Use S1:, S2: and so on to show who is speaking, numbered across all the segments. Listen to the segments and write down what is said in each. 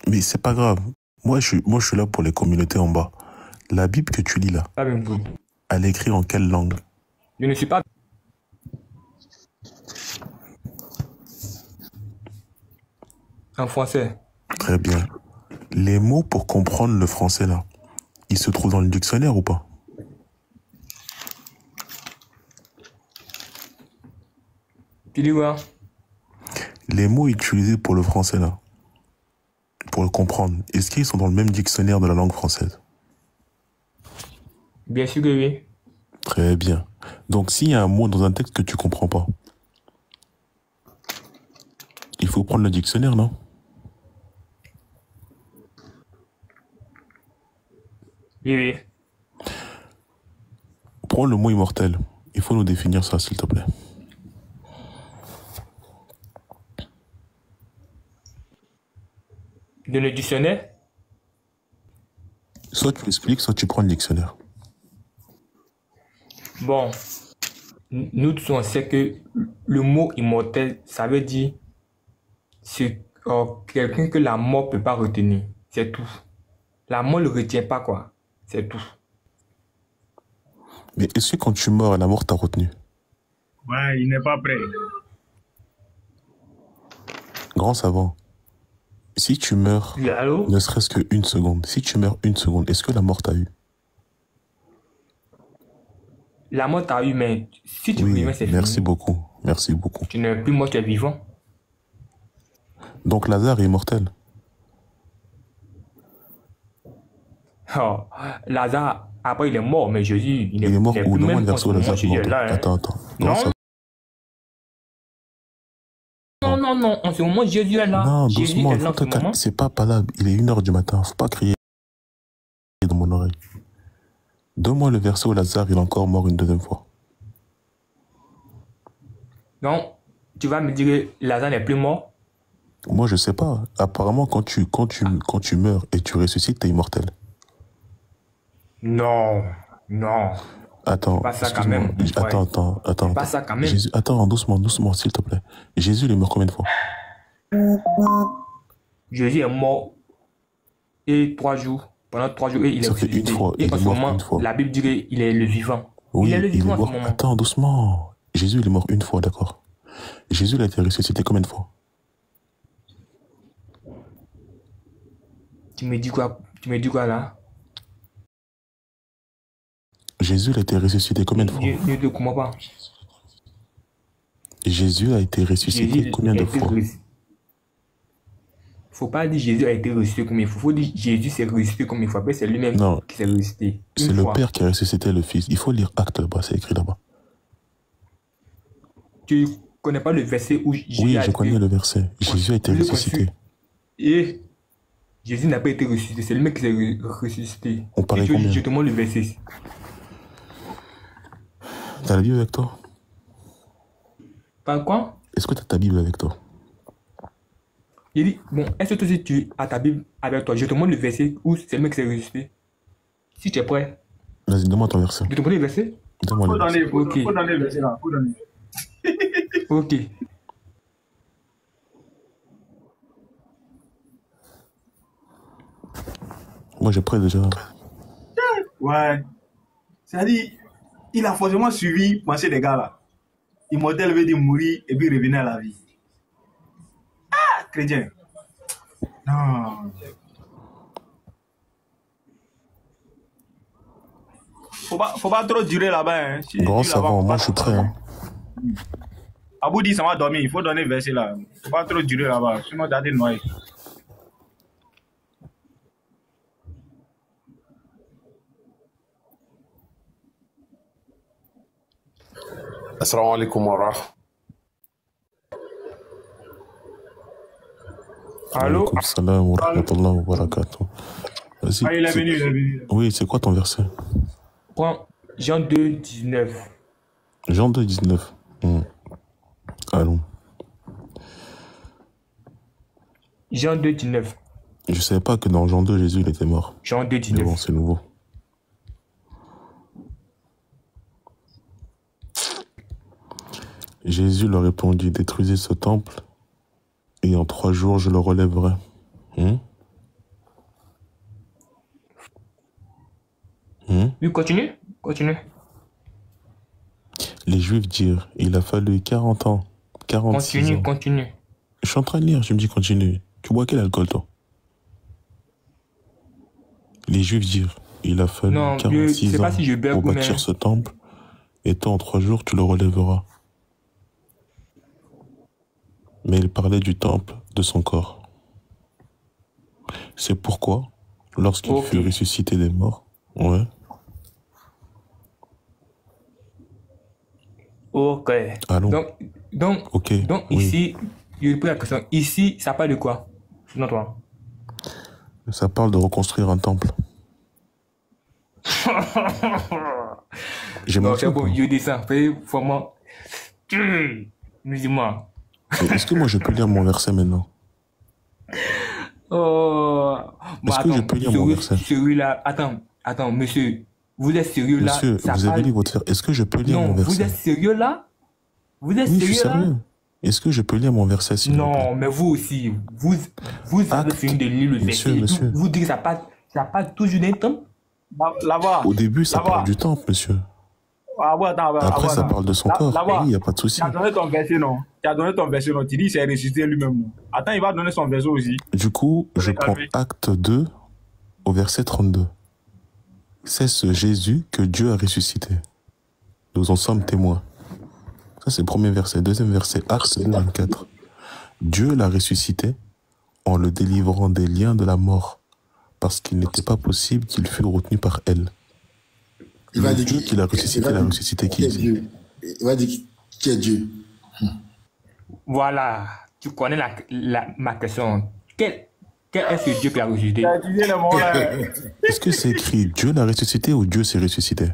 S1: Mais c'est pas grave. Moi, je suis là pour les communautés en bas. La Bible que tu lis là,
S2: Pas bien compris.
S1: elle est écrite en quelle langue?
S2: Je ne suis pas en français.
S1: Très bien. Les mots pour comprendre le français là, ils se trouvent dans le dictionnaire ou pas?
S2: Tu dis quoi?
S1: Les mots utilisés pour le français là, pour le comprendre, est-ce qu'ils sont dans le même dictionnaire de la langue française?
S2: Bien sûr que oui.
S1: Très bien. Donc s'il y a un mot dans un texte que tu comprends pas, il faut prendre le dictionnaire, non?
S2: Oui, oui.
S1: Prends le mot immortel. Il faut nous définir ça, s'il te plaît.
S2: Dans le dictionnaire?
S1: Soit tu expliques, soit tu prends le dictionnaire.
S2: Bon, nous tous on sait que le mot immortel, ça veut dire c'est quelqu'un que la mort peut pas retenir. C'est tout. La mort ne le retient pas, quoi. C'est tout.
S1: Mais est-ce que quand tu meurs, la mort t'a retenu?
S3: Ouais, il n'est pas prêt.
S1: Grand savant, si tu meurs,
S2: Oui, allô?
S1: ne serait-ce qu'une seconde, si tu meurs une seconde, est-ce que la mort t'a eu?
S2: La mort t'a eu, mais si tu
S1: Oui,
S2: vivais, c'est
S1: merci
S2: fini.
S1: beaucoup. Merci beaucoup.
S2: Tu n'es plus mort, tu es vivant.
S1: Donc Lazare est immortel.
S2: Oh, Lazare, après il est mort, mais Jésus,
S1: Il est mort
S2: n'est
S1: où?
S2: plus
S1: Donne-moi
S2: même
S1: le
S2: en ce
S1: verset où
S2: moment,
S1: Lazare est
S2: Jésus est
S1: immortel.
S2: là, hein.
S1: Attends. Grand
S2: Non, non, en ce moment, Jésus est là.
S1: Non,
S2: Jésus
S1: doucement,
S2: est
S1: il
S2: là
S1: faut
S2: en
S1: te
S2: ce
S1: calmer.
S2: moment.
S1: C'est pas palable. Il est 1h du matin. Faut pas crier dans mon oreille. Donne-moi le verset où Lazare il est encore mort une deuxième fois.
S2: Donc, tu vas me dire que Lazare n'est plus mort?
S1: Moi, je sais pas. Apparemment, quand tu meurs et tu ressuscites, t'es immortel.
S2: Non, non.
S1: Attends,
S2: Pas ça quand
S1: excuse-moi.
S2: même, mon frère.
S1: Attends.
S2: Pas ça quand même.
S1: Jésus, attends, doucement, s'il te plaît. Jésus, il est mort combien de fois?
S2: Jésus est mort et 3 jours. Pendant 3 jours, et il est
S1: Ça fait une
S2: ressuscité.
S1: fois.
S2: Et
S1: Il
S2: en
S1: est
S2: ce
S1: mort
S2: moment,
S1: une fois.
S2: la Bible dit qu'il est le vivant.
S1: Oui,
S2: Il est le
S1: il est
S2: vivant en ce
S1: mort.
S2: moment.
S1: Attends, doucement. Jésus, il est mort une fois, d'accord. Jésus, il a été ressuscité combien de fois?
S2: Tu me dis quoi là?
S1: Jésus, il a été ressuscité combien de fois?
S2: Je ne te comprends pas.
S1: Jésus a été ressuscité
S2: Jésus
S1: combien
S2: a
S1: de
S2: été
S1: fois?
S2: Faut pas dire Jésus a été ressuscité combien de fois. Faut dire Jésus s'est ressuscité combien de fois. Après, c'est lui-même
S1: Non.
S2: qui s'est ressuscité.
S1: C'est
S2: Une
S1: le
S2: fois.
S1: Père qui a ressuscité le Fils. Il faut lire Acte là-bas, c'est écrit là-bas.
S2: Tu connais pas le verset où Jésus
S1: Oui,
S2: a
S1: je
S2: été
S1: connais le verset. Jésus a été
S2: le
S1: ressuscité.
S2: Et Jésus n'a pas été ressuscité. C'est lui-même qui s'est ressuscité.
S1: On parlait
S2: Et tu dis,
S1: combien?
S2: je te montre le verset.
S1: T'as la Bible avec toi?
S2: Par quoi?
S1: Est-ce que t'as ta Bible avec toi?
S2: Il dit, bon, est-ce que toi aussi tu as ta Bible avec toi? Je te montre le verset où c'est le mec qui s'est ressuscité. Si tu es prêt,
S1: Vas-y, donne-moi ton verset.
S2: je te montre le verset?
S1: Donne-moi le verset.
S2: Ok.
S3: Faut donner le verset là. Faut donner.
S2: Ok.
S1: Moi, j'ai prêt déjà.
S3: Ouais. C'est-à-dire, il a forcément suivi penser des gars là. Immortel veut dire mourir et puis revenir à la vie. Ah, chrétien. Non. Faut pas trop durer là-bas. Hein. Si
S1: Grand
S3: tu là-bas,
S1: savant,
S3: faut
S1: moi,
S3: pas
S1: je suis
S3: trop-
S1: prêt. Hein.
S3: Abou dit ça va dormir. Il faut donner le verset là. Faut pas trop durer là-bas. Sinon, t'as des noyés.
S4: Assalamu alaikum wa rahmatullahi.
S2: Allô?
S1: Alaykoum salam wa rahmatullahi wa barakatuh. Vas-y.
S3: Ah, il est venu, il est venu.
S1: Oui, c'est quoi ton verset?
S2: Prends Jean 2, 19.
S1: Jean 2, 19. Allons.
S2: Jean 2, 19.
S1: Je savais pas que dans Jean 2, Jésus, il était mort.
S2: Jean 2,
S1: Mais
S2: 19.
S1: bon, c'est nouveau. Jésus leur répondit, détruisez ce temple, et en 3 jours, je le relèverai.
S2: Oui, continue. Continue.
S1: Les Juifs dirent, il a fallu 40 ans, 46 ans.
S2: Continue.
S1: Je suis en train de lire, je me dis continue. Tu bois quel alcool, toi? Les Juifs dirent, il a fallu
S2: Non,
S1: 46
S2: sais
S1: ans
S2: pas si je bug
S1: pour
S2: ou
S1: bâtir
S2: mais...
S1: ce temple, et toi, en 3 jours, tu le relèveras. Mais il parlait du temple de son corps. C'est pourquoi, lorsqu'il fut ressuscité des morts, ouais.
S2: Ok.
S1: Allons.
S2: Donc
S1: oui.
S2: ici, je pose la question. Ici, ça parle de quoi? Selon toi?
S1: Ça parle de reconstruire un temple. J'ai
S2: Non, c'est bon, je dis ça. Vraiment. Dis-moi.
S1: Est-ce que moi je peux lire mon verset maintenant?
S2: Oh. Bon,
S1: Est-ce que je peux lire mon verset?
S2: Celui-là, attends, monsieur. Vous êtes sérieux là?
S1: Monsieur, vous avez lu votre verset. Est-ce que je peux lire mon verset?
S2: Vous êtes sérieux là? Vous êtes
S1: oui,
S2: sérieux,
S1: je suis sérieux.
S2: Là?
S1: Est-ce que je peux lire mon verset s'il vous plaît?
S2: Non, mais vous aussi. Vous avez fini de lire le verset.
S1: Monsieur.
S2: Vous dites que ça parle toujours d'un temple?
S3: Là-bas.
S1: Au début, ça parle du temple, monsieur. Après, ça parle de son corps. Oui, il n'y a pas de souci.
S3: Tu as donné ton verset, non? Tu dis qu'il s'est ressuscité lui-même, non? Attends, il va donner son verset aussi.
S1: Du coup, je prends Acte 2 au verset 32. C'est ce Jésus que Dieu a ressuscité. Nous en sommes témoins. Ça, c'est le premier verset. Deuxième verset, Acte 2, 24. Dieu l'a ressuscité en le délivrant des liens de la mort, parce qu'il n'était pas possible qu'il fût retenu par elle. Il va dire qu'il a ressuscité qui est Dieu.
S5: Il va dire qui est Dieu.
S2: Voilà, tu connais ma question. Quel est ce Dieu qui a ressuscité?
S1: Est-ce que c'est écrit Dieu l'a ressuscité ou Dieu s'est ressuscité?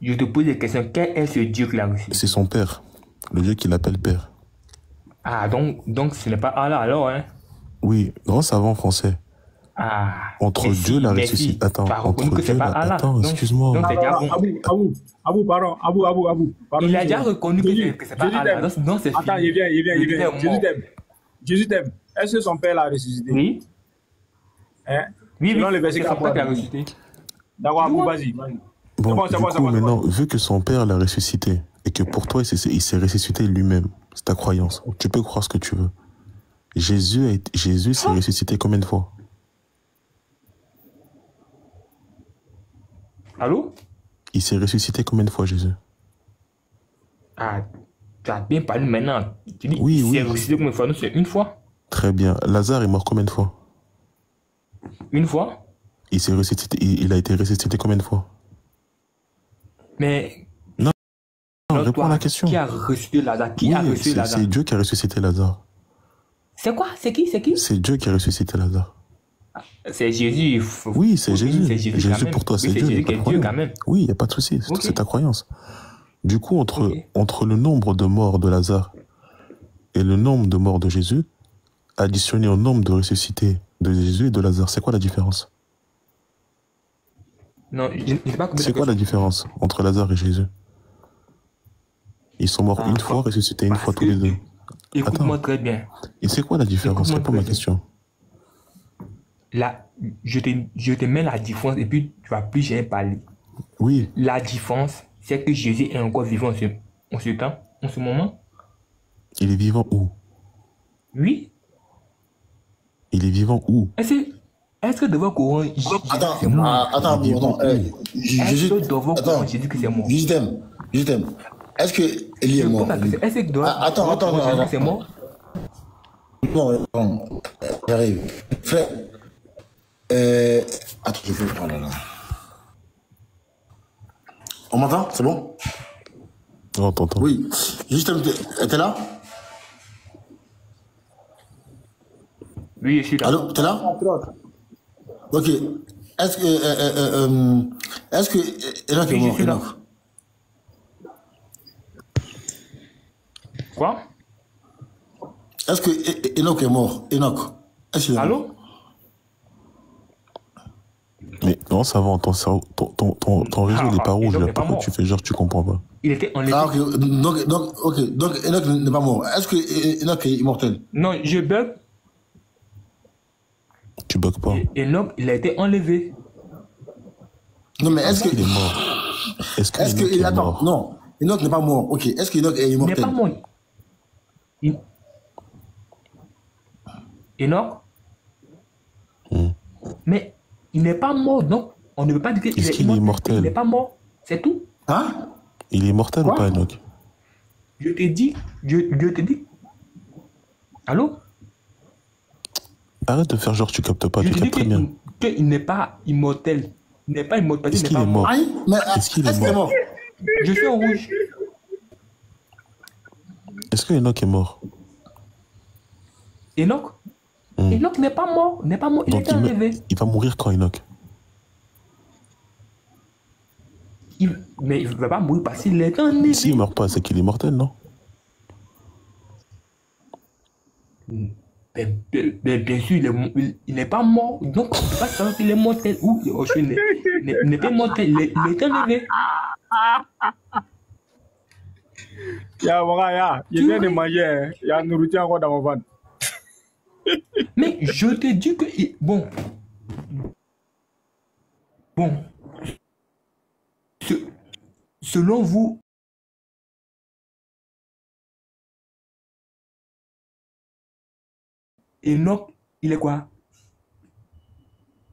S2: Je te pose des questions. Quel est ce Dieu qui l'a ressuscité?
S1: C'est son Père, le Dieu qu'il appelle Père.
S2: Ah, donc ce n'est pas Allah alors, hein?
S1: Oui, grand savant français.
S2: Ah,
S1: entre Dieu la ressuscité. Attends, entre Dieu la... Attends, excuse-moi.
S3: Abou, pardon.
S2: Il a déjà reconnu que c'est pas Allah. Non, c'est
S3: attends, il vient. Jésus t'aime. Est-ce que son père l'a ressuscité?
S2: Oui.
S3: Hein?
S2: Oui,
S3: selon le verset
S2: c'est son père qui l'a ressuscité.
S3: D'accord, Abou, vas-y.
S1: Bon, du coup, maintenant, vu que son père l'a ressuscité, et que pour toi, il s'est ressuscité lui-même, c'est ta croyance. Tu peux croire ce que tu veux. Jésus s'est ressuscité combien de fois?
S2: Allô?
S1: Il s'est ressuscité combien de fois, Jésus?
S2: Ah, tu as bien parlé maintenant. Tu dis,
S1: oui,
S2: il s'est ressuscité combien de fois? Non, c'est une fois.
S1: Très bien. Lazare est mort combien de fois?
S2: Une fois.
S1: Il a été ressuscité combien de fois?
S2: Mais...
S1: Non, réponds à la question.
S2: Qui a ressuscité Lazare? Qui a ressuscité Lazare?
S1: C'est Dieu qui a ressuscité Lazare.
S2: C'est quoi? C'est qui?
S1: C'est Dieu qui a ressuscité Lazare.
S2: C'est Jésus.
S1: Oui, c'est Jésus.
S2: Jésus
S1: pour toi, c'est Dieu.
S2: Jésus qui est Dieu quand même.
S1: Oui, il n'y a pas de souci. C'est ta croyance. Du coup, entre le nombre de morts de Lazare et le nombre de morts de Jésus, additionné au nombre de ressuscités de Jésus et de Lazare, c'est quoi la différence?
S2: Non, je ne sais pas comment.
S1: C'est quoi la différence entre Lazare et Jésus? Ils sont morts une fois, ressuscités une fois tous les deux.
S2: Écoute-moi très bien.
S1: Et c'est quoi la différence? Réponds à ma question.
S2: Là, je te mets la différence et puis tu vas plus jamais parler.
S1: Oui.
S2: La différence, c'est que Jésus est encore vivant en ce temps, en ce moment.
S1: Il est vivant où?
S2: Oui.
S1: Il est vivant où?
S2: Est-ce que devant Coran,
S5: attends,
S2: Jésus que c'est mort?
S5: Je t'aime. Est-ce que Élie est mort?
S2: Est-ce que devant
S5: attends,
S2: c'est mort?
S5: Non, j'arrive. Frère, attends, je vais... Oh là là. On m'entend? C'est bon?
S1: On t'entend.
S5: Oui. Juste, t'es là?
S2: Oui, je suis là.
S5: Allô, t'es là? Ok. Est-ce que Enoch est mort, Enoch?
S2: Quoi?
S5: Est-ce que Enoch est mort? Enoch. Est-ce qu'il est mort?
S2: Allô?
S1: Mais non, ça va, ton réseau il est pas rouge là. Pourquoi tu fais genre tu comprends pas?
S2: Il était enlevé.
S5: Ah, ok. Donc Enoch n'est pas mort. Est-ce que Enoch est immortel?
S2: Non, je bug.
S1: Tu bugs pas.
S2: Enoch, il a été enlevé.
S5: Non, mais est-ce
S1: Est-ce qu'il
S5: que...
S1: est mort? Est-ce que
S5: Est-ce
S1: Enoch
S5: que...
S1: est
S5: Attends,
S1: mort?
S5: non. Enoch n'est pas mort. Ok. Est-ce que Enoch est
S2: Il n'est
S5: immortel?
S2: pas mort. Il- Enoch,
S1: Hmm.
S2: mais il n'est pas mort, donc on ne peut pas dire qu'il
S1: Est-ce
S2: est
S1: qu'il est
S2: immortel. Il n'est
S1: immortel?
S2: pas mort, c'est tout.
S5: Hein?
S1: Il est immortel ou
S5: Quoi?
S1: pas, Enoch?
S2: Je te dis, je te dis. Allô?
S1: Arrête de faire genre tu captes pas,
S2: Je
S1: tu
S2: te dis
S1: captes très bien.
S2: qu'il n'est pas immortel. Il n'est pas immortel,
S1: Est-ce
S2: il n'est
S1: qu'il
S2: pas
S1: est
S2: mort.
S1: mort?
S5: Aïe, mais
S1: Est-ce qu'il est
S5: est-ce qu'il est
S1: mort?
S5: mort?
S2: Je suis en rouge.
S1: Est-ce que Enoch est mort?
S2: Enoch?
S1: Hmm.
S2: Enoch n'est pas mort. Il n'est pas mort. Il
S1: Donc
S2: était enlevé.
S1: il va mourir quand, Enoch?
S2: Mais il ne va pas mourir parce qu'il est enlevé.
S1: S'il meurt pas, c'est qu'il est mortel, non?
S2: Mais bien sûr, il n'est pas mort. Donc, on ne peut pas savoir s'il est mortel ou il n'est pas mortel. Il est enlevé.
S3: Ya, mon gars, ya. Je viens de manger. Hein. Il y a une nourriture encore dans mon ventre.
S2: Mais je te dis que... Bon. Selon vous, Enoch, il est quoi?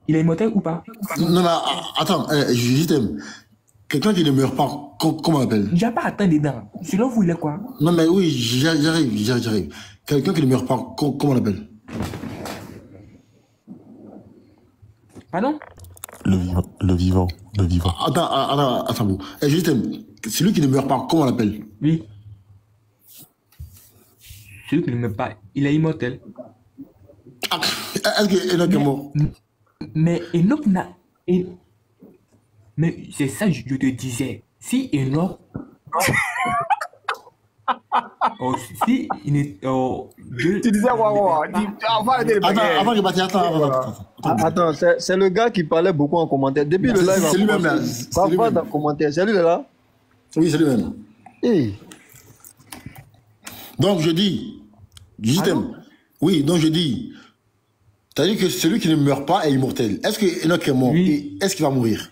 S2: Il est immortel ou pas?
S5: Non, mais attends, je t'aime. Quelqu'un qui ne meurt pas, comment on l'appelle?
S2: Il n'y a pas à attendre dedans. Selon vous, il est quoi?
S5: Non, mais oui, j'arrive. Quelqu'un qui ne meurt pas, comment on l'appelle?
S2: Pardon?
S1: Le vivant.
S5: Attends, bon. Je t'aime. Celui qui ne meurt pas, comment on l'appelle?
S2: Oui. Celui qui ne meurt pas, il est immortel.
S5: Ah, est-ce que Enoch est mort?
S2: Mais Enoch n'a... Mais c'est ça que je te disais. Si Enoch... si il est...
S3: Tu disais quoi? On va arrêter les bagailles.
S5: Avant de partir,
S6: Attends, c'est le gars qui parlait beaucoup en commentaire. Depuis le live,
S5: c'est lui-même là.
S6: Parfois dans le commentaire. C'est lui là?
S5: Oui, c'est lui-même.
S6: Hey.
S5: Donc je dis, t'aime. Oui, donc je dis, t'as dit que celui qui ne meurt pas est immortel. Est-ce que Enoch est mort?
S2: Oui.
S5: Et est-ce qu'il va mourir?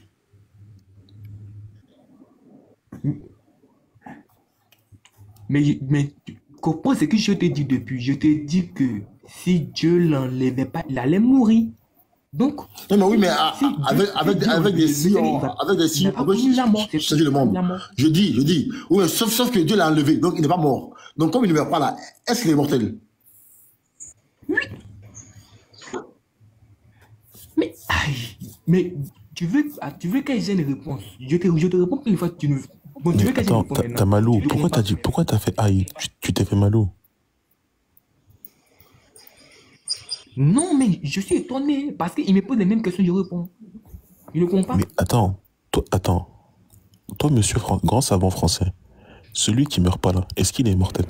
S2: Mais tu comprends ce que je te dis depuis. Je te dis que si Dieu l'enlevait pas, il allait mourir. Donc...
S5: Non, mais oui, mais
S2: si
S5: avec des si, on peut changer le monde. Je dis, oui, sauf que Dieu l'a enlevé, donc il n'est pas mort. Donc comme il ne meurt pas là, est-ce qu'il est mortel?
S2: Mais tu veux que j'ai une réponse. Je te réponds une fois, tu ne... Bon, tu
S1: Mais
S2: veux que j'ai une
S1: attends,
S2: réponse maintenant.
S1: t'as Malou.
S2: Tu
S1: Pourquoi
S2: réponds
S1: t'as
S2: pas.
S1: pourquoi t'as fait aïe? Tu t'es fait Malou.
S2: Non, mais je suis étonné parce qu'il me pose les mêmes questions, je réponds. Il ne comprend pas.
S1: Mais attends. Toi, monsieur grand savant français, celui qui meurt pas là, est-ce qu'il est mortel?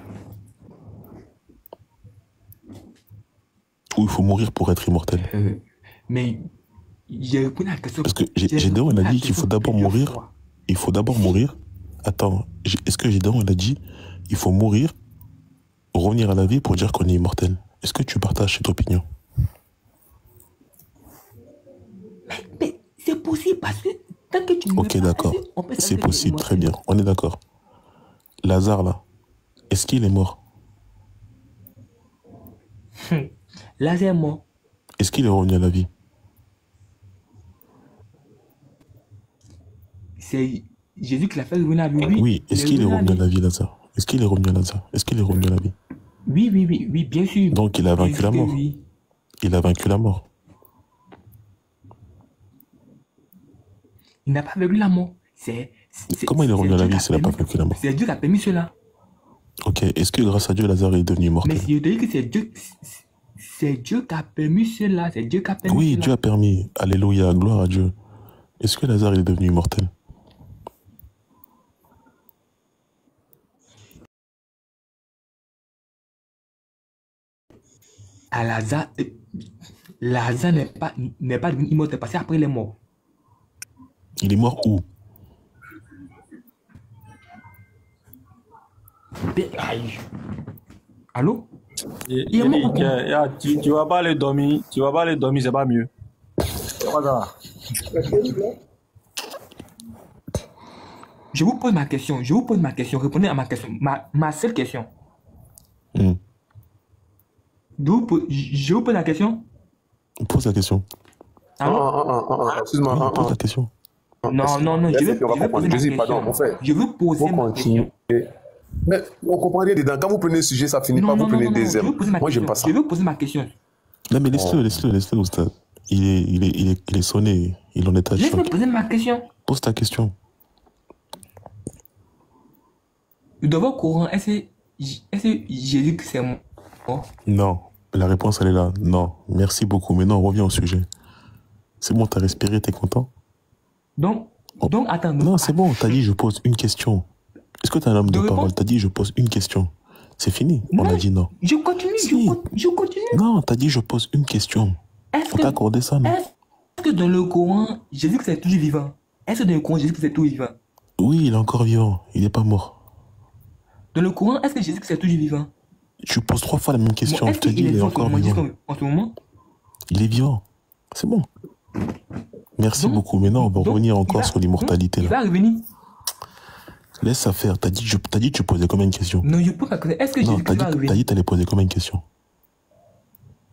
S1: Ou il faut mourir pour être immortel?
S2: Mais j'ai répondu à la question.
S1: Parce que Gédéon, il a dit qu'il faut d'abord mourir. Il faut d'abord mourir. Attends, est-ce que Gédéon, il a dit il faut mourir, revenir à la vie pour dire qu'on est immortel? Est-ce que tu partages cette opinion?
S2: Mais c'est possible parce que tant que tu ne
S1: Ok, d'accord. C'est possible, très bien. On est d'accord. Lazare, là, est-ce qu'il est mort?
S2: Lazare est mort.
S1: Est-ce qu'il est revenu à la vie?
S2: C'est Jésus qui l'a fait revenir à la vie.
S1: Oui, est-ce qu'il est revenu à la vie, Lazare? Est-ce qu'il est revenu à Lazare? Est-ce qu'il est revenu à la vie?
S2: Oui, bien sûr.
S1: Donc il a vaincu la mort.
S2: Oui.
S1: Il a vaincu la mort.
S2: Il n'a pas vaincu la mort.
S1: Comment il est revenu à la vie s'il n'a pas vaincu la mort?
S2: C'est Dieu qui a permis cela.
S1: Ok, est-ce que grâce à Dieu, Lazare est devenu immortel?
S2: Mais si je te dis que c'est Dieu qui a permis cela. C'est Dieu qui a permis
S1: Oui,
S2: cela.
S1: Dieu a permis. Alléluia, gloire à Dieu. Est-ce que Lazare est devenu immortel?
S2: À Lazare n'est pas devenu immortel parce qu'après il est mort.
S1: Il est mort où?
S2: Aïe. Allô?
S3: Tu vas pas aller dormir. Tu vas pas aller dormir, c'est pas mieux.
S2: Je vous pose ma question. Je vous pose ma question. Répondez à ma question. Ma seule question.
S1: Hmm.
S2: Je vous pose la question.
S1: Pose la question.
S4: Excuse-moi.
S1: Oui, pose la question.
S2: Non. Je vais poser ma question.
S4: Pardon, mon frère.
S2: Je veux poser ma question.
S4: Mais on comprend rien dedans. Quand vous prenez le sujet, ça finit pas. Vous prenez des ailes. Moi, j'aime pas ça.
S2: Je veux poser ma question.
S1: Non, mais laisse-le, Oustaz. Il est sonné. Il en est à
S2: Laisse-moi poser ma question.
S1: Pose ta question.
S2: Dans votre Coran, est-ce que Jésus c'est mort?
S1: Non. La réponse, elle est là. Non. Merci beaucoup. Maintenant, on revient au sujet. C'est bon, t'as respiré, t'es content?
S2: Donc, attends.
S1: Non, c'est bon, t'as dit je pose une question. Est-ce que t'es un homme de parole? T'as dit je pose une question. C'est fini.
S2: Non,
S1: on a dit non.
S2: Je continue,
S1: si.
S2: je continue.
S1: Non, t'as dit je pose une question. On t'a accordé ça, non?
S2: Est-ce que dans le Coran, Jésus c'est toujours vivant? Est-ce que dans le Coran, Jésus c'est toujours vivant?
S1: Oui, il est encore vivant. Il n'est pas mort.
S2: Dans le Coran, est-ce que Jésus c'est toujours vivant?
S1: Tu poses 3 fois la même question.
S2: Bon,
S1: je te dis, il est encore vivant.
S2: En ce moment?
S1: Il est vivant. C'est bon. Merci beaucoup. Maintenant, on va revenir encore sur l'immortalité.
S2: Il va revenir.
S1: Laisse ça faire. T'as dit que tu posais combien de questions?
S2: Non, je pose ma question. Est-ce que Jésus va revenir?
S1: T'as dit que t'allais poser combien de questions?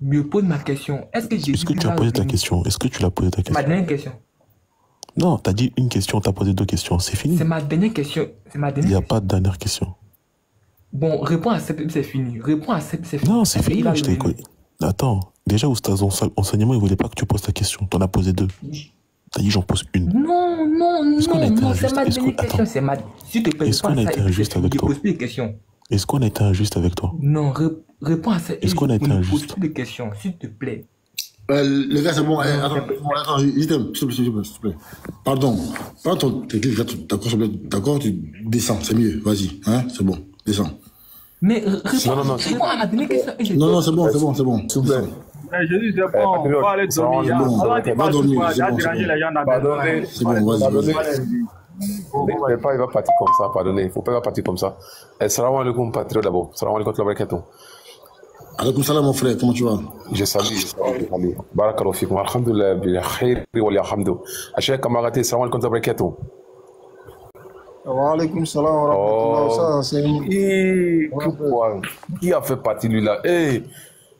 S2: Je pose ma question. Est-ce que Jésus
S1: Est-ce que tu as posé ta question? Est-ce que tu l'as posé ta question?
S2: Ma dernière question.
S1: Non, t'as dit une question, t'as posé 2 questions. C'est fini.
S2: C'est ma dernière question. Il
S1: n'y a pas de dernière question.
S2: Bon, réponds à cette, c'est fini. Réponds à cette, c'est fini.
S1: Non, c'est fini. Je t'ai écouté. Attends. Déjà, Oustaz, enseignement, il voulait pas que tu poses ta question. T'en as posé 2. T'as dit j'en pose une.
S2: Non, c'est ma dernière question. C'est ma... S'il te plaît,
S1: est-ce qu'on a été injuste avec toi?
S2: Je pose plus de questions.
S1: Est-ce qu'on a été injuste avec toi?
S2: Non, réponds à cette.
S1: Est-ce qu'on a été injuste?
S2: Je pose plus de questions, s'il te plaît.
S5: Les gars, c'est bon. Attends, s'il te plaît. Pardon, d'accord, tu descends, c'est mieux. Vas-y, hein, c'est bon, descends.
S2: Mais réponds à ma dernière question.
S5: Non, c'est bon. S'il vous plaît.
S3: Jésus, c'est bon, on va aller dormir.
S5: Va dormir.
S4: C'est bon, vas-y. Il va partir comme ça, pardonnez. Il ne faut pas partir comme ça. Salam alaikum, patriote d'abord. Salam alaikum, wa barakatuh.
S5: Alaikum salam, mon frère, comment tu vas?
S4: Je salue. Barakallahu fikum. Alhamdulillah, bil khair wa alhamdu. Cheikh camarade, salam alaikum wa barakatuh.
S6: Wa alaikum salam wa rahmatullah.
S4: Qui a fait partie lui là? Hey,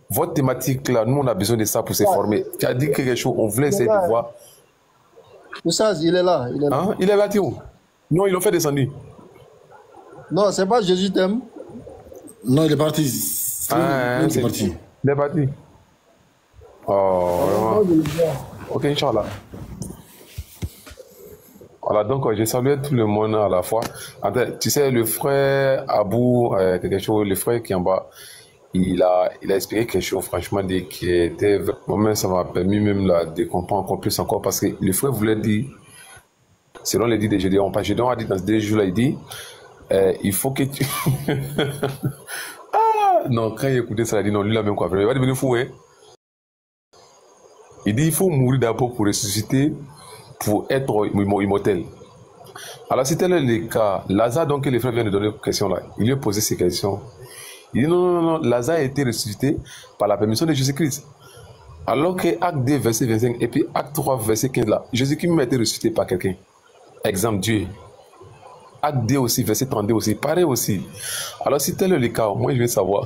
S4: votre thématique là, nous on a besoin de ça pour se former. Tu as dit quelque chose, on voulait essayer de voir.
S6: Oustaz, il est là.
S4: Hein? Il est parti où? Non, ils l'ont fait descendre.
S6: Non, c'est pas Jésus t'aime.
S5: Non, il est parti.
S4: Il est parti. Il est parti. Oh, ok, Inch'Allah. Voilà, donc j'ai salué tout le monde à la fois. Attends, tu sais, le frère Abou, quelque chose, le frère qui est en bas, il a expliqué quelque chose, franchement, qui était... Moi-même, ça m'a permis même là, de comprendre encore plus encore, parce que le frère voulait dire, selon les dits de Gédéon, pas Gédéon a dit dans ce 2 jours-là, il dit, il faut que tu... Non, quand il écoutait ça, il a dit non, lui là même quoi, il va devenir fou, hein. Il dit, il faut mourir d'abord pour ressusciter, pour être immortel. Alors, si tel est le cas, Lazare, donc, les frères viennent de donner une question là, il lui a posé ces questions. Il dit non, Lazare a été ressuscité par la permission de Jésus-Christ. Alors que Acte 2, verset 25, et puis Acte 3, verset 15 là, Jésus-Christ a été ressuscité par quelqu'un. Exemple, Dieu. Acte 2 aussi, verset 32 aussi, pareil aussi. Alors, si tel est le cas, moi je veux savoir.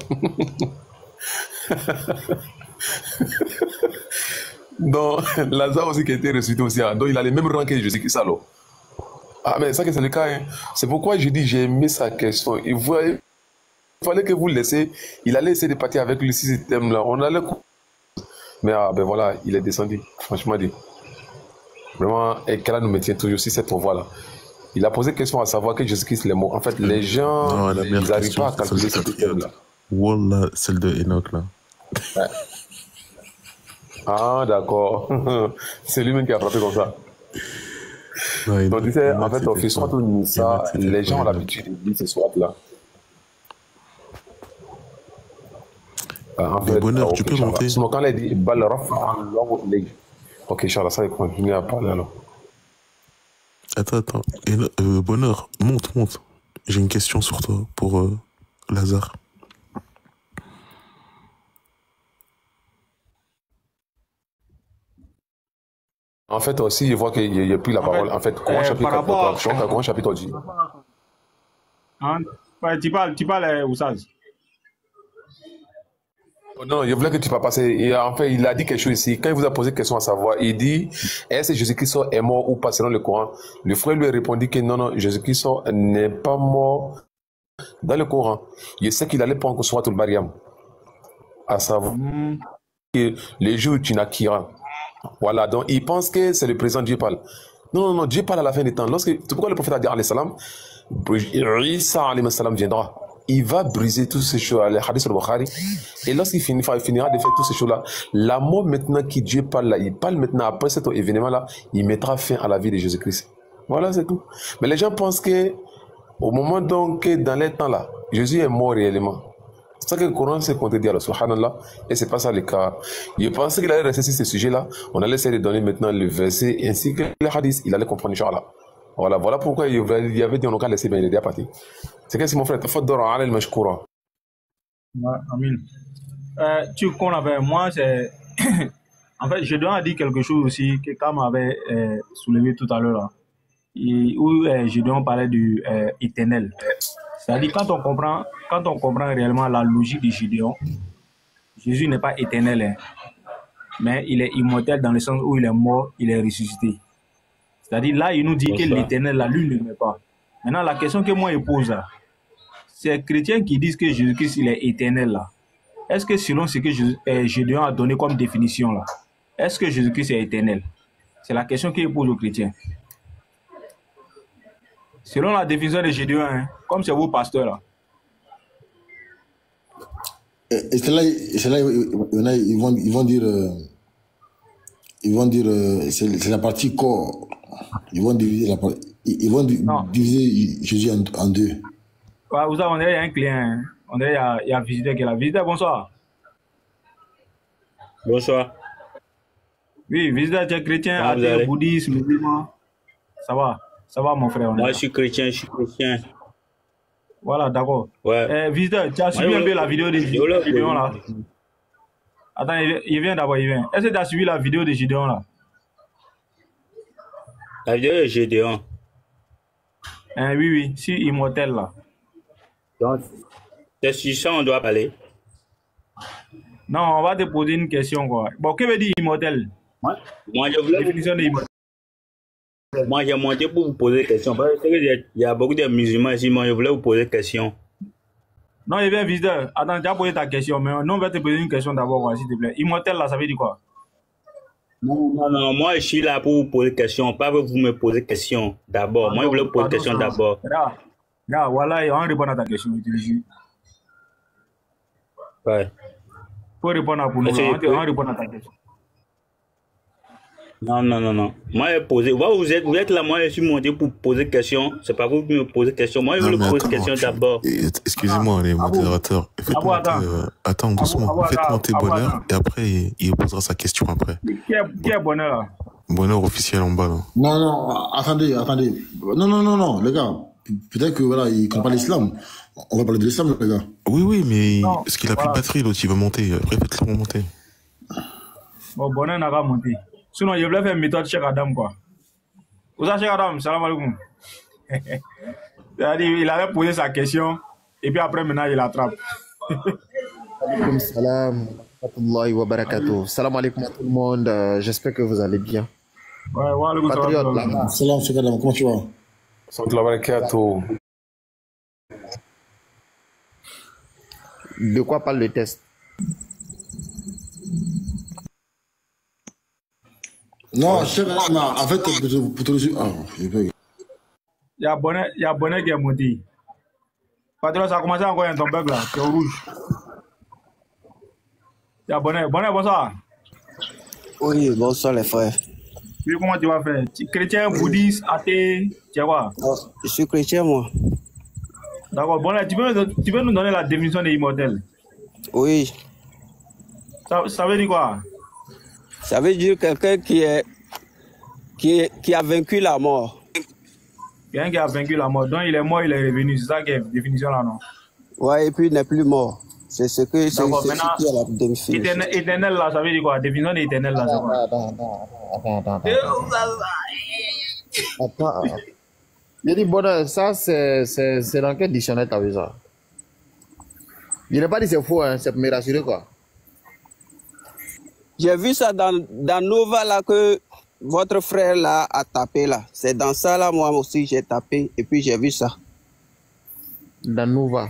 S4: Donc, Lazare aussi qui a été ressuscité aussi, donc il a les mêmes rangs que Jésus-Christ alors. Ah, mais ça que c'est le cas, hein. C'est pourquoi je dis, j'ai aimé sa question. Il fallait que vous le laissiez. Il allait essayer de partir avec le système là. On allait. Mais ben voilà, il est descendu, franchement dit. Vraiment, et qu'elle nous maintient toujours sur cette voie là. Il a posé question à savoir que Jésus-Christ est mort. En fait, les gens, ils n'arrivent pas à calculer ce système là.
S1: Wallah, celle de Enoch là.
S4: Ouais. Ah, d'accord. C'est lui-même qui a frappé comme ça.
S1: Ouais,
S4: donc, tu sais, en fait, on fait soit tout ça, les gens ont l'habitude de dire ce soir-là. En fait,
S1: bonheur, tu peux monter.
S4: Sinon, quand elle dit ok, Charles, ça, il continue à parler alors.
S1: Attends. Bonheur, monte. J'ai une question sur toi pour Lazare.
S4: En fait, aussi, je vois qu'il y a plus la parole. En fait, comment chapitre dit?
S3: Hein? Ouais, tu parles Oussaz.
S4: Non, je voulais que tu parles passer. Et en fait, il a dit quelque chose ici. Quand il vous a posé question à savoir, il dit est-ce que Jésus-Christ est mort ou pas selon le Coran? Le frère lui a répondu que non, Jésus-Christ n'est pas mort dans le Coran. Il sait qu'il allait prendre Surat al-Maryam. À savoir que les jours où tu naquiras. Voilà, donc il pense que c'est le présent Dieu parle. Non, Dieu parle à la fin des temps. Pourquoi le prophète a dit alayhi salam, Isa alayhi salam viendra. Il va briser toutes ces choses, les hadiths al-Bukhari. Et lorsqu'il finira de faire toutes ces choses-là, la mort maintenant qui Dieu parle là, il parle maintenant après cet événement-là, il mettra fin à la vie de Jésus-Christ. Voilà, c'est tout. Mais les gens pensent que, au moment donc, dans les temps là, Jésus est mort réellement. C'est ça que le Coran s'est contredit, alors, subhanallah, et c'est pas ça le cas. Je pensais qu'il allait rester sur ce sujet-là. On allait essayer de donner maintenant le verset ainsi que le hadith, il allait comprendre, Inch'Allah. Voilà pourquoi il y avait dit on a laissé bien, il est déjà parti. C'est que c'est mon frère, Tafadora al mashkoura.
S3: Amin. Tu connais avec moi, c'est. En fait, je dois dire quelque chose aussi que Kam avait soulevé tout à l'heure, là. Où je dois parler du éternel. C'est-à-dire, quand on comprend réellement la logique de Gédéon, Jésus n'est pas éternel, hein, mais il est immortel dans le sens où il est mort, il est ressuscité. C'est-à-dire, là, il nous dit que l'éternel, la lune ne met pas. Maintenant, la question que moi, je pose, là, c'est les chrétiens qui disent que Jésus-Christ, il est éternel, là. Est-ce que selon ce que Gédéon a donné comme définition, là, est-ce que Jésus-Christ est éternel? C'est la question qu'il pose aux chrétiens. Selon la définition de Gédéon, hein, comme c'est vos pasteurs, là.
S5: Et c'est là, ils vont dire, c'est la partie corps. Ils vont diviser Jésus en deux.
S3: Ouais, vous savez, on dirait qu'il y a un client. Hein. On dirait qu'il y a un visiteur qui est là. Visiteur, bonsoir.
S7: Bonsoir.
S3: Oui, visiteur, tu es chrétien, athée, bouddhiste, musulman. Ça va mon frère.
S7: Moi, je suis chrétien.
S3: Voilà, d'accord.
S7: Ouais.
S3: Visiteur, tu as suivi un peu la vidéo de Gédéon là? Attends, il vient d'abord, il vient. Est-ce que tu as suivi la vidéo de Gédéon là?
S7: La vidéo de Gédéon.
S3: Oui, si immortel là.
S7: Donc, c'est sur ça on doit parler.
S3: Non, on va te poser une question quoi. Bon, que veut dire immortel?
S7: Moi, je voulais.
S3: Définition de immortel.
S7: Moi, j'ai monté pour vous poser des questions. Parce que il y a beaucoup de musulmans ici. Moi, je voulais vous poser des questions.
S3: Non, il vient visiteur. Attends, tu as posé ta question, mais nous, on va te poser une question d'abord, s'il te plaît. Immortel, là, ça veut dire quoi?
S7: Non. Moi, je suis là pour vous poser des questions. Pas pour vous me poser des questions d'abord. Moi, je voulais vous poser des questions d'abord.
S3: Là, voilà, on répond à ta question.
S7: Ouais.
S3: Faut répondre pour nous. On répond à ta question.
S7: Non. Moi, je posé. Vous êtes là, moi, je suis monté pour poser des questions. C'est pas vous qui me posez des questions. Moi, je voulais poser des questions d'abord.
S1: Excusez-moi, les modérateurs. Attends, doucement. Faites monter Bonheur et après, il posera sa question après.
S3: Qui est Bonheur là?
S1: Bonheur officiel en bas là.
S5: Non, attendez. Non, les gars. Peut-être que voilà, il ne connaît pas l'islam. On va parler de l'islam, les gars.
S1: Oui, mais est-ce qu'il a plus de batterie, l'autre, il veut monter. Après, faites-le remonter.
S3: Bon, Bonheur n'a pas monté. Sinon, je voulais faire une méthode Cheikh Adam, quoi. Vous savez, Cheikh Adam, salam alaikum. C'est-à-dire, il avait posé sa question, et puis après, maintenant, il attrape.
S8: Alaikum salam wa barakatuh. Salam alaikum à tout le monde. J'espère que vous allez bien.
S3: Ouais, alaikum
S5: salam. Salam, Cheikh Adam, comment tu vas?
S4: Salam wa barakatuh.
S8: De quoi parle le test?
S5: Non, Cheikh Adam, en fait, pour te dire. Il
S3: y a Bonnet qui est monté. Patron, ça a commencé encore un ton bug là, c'est au rouge. Il y a Bonnet. Bonnet, bonsoir.
S9: Oui, bonsoir les frères.
S3: Oui, comment tu vas faire? Chrétien, bouddhiste, athée, tu es quoi?
S9: Je suis chrétien, moi.
S3: D'accord, Bonnet, tu peux nous donner la définition de immortel?
S9: Oui.
S3: Ça veut dire quoi?
S9: Ça veut dire quelqu'un qui a vaincu la mort.
S3: Quelqu'un qui a vaincu la mort. Donc il est mort, il est revenu. C'est ça qui est la définition là, non?
S9: Ouais, et puis il n'est plus mort. C'est ce que c'est
S3: D'accord,
S9: ce
S3: maintenant,
S9: qui est la définition.
S3: éternel là, ça veut dire quoi? Définition d'éternel là, c'est quoi?
S8: Attends. Je dis, bon, ça, c'est dans quel dictionnaire t'as vu ça? Je n'ai pas dit c'est faux, hein, c'est pour me rassurer, quoi.
S9: J'ai vu ça dans Nova là que votre frère là a tapé là. C'est dans ça là, moi aussi j'ai tapé et puis j'ai vu ça.
S8: Dans Nova.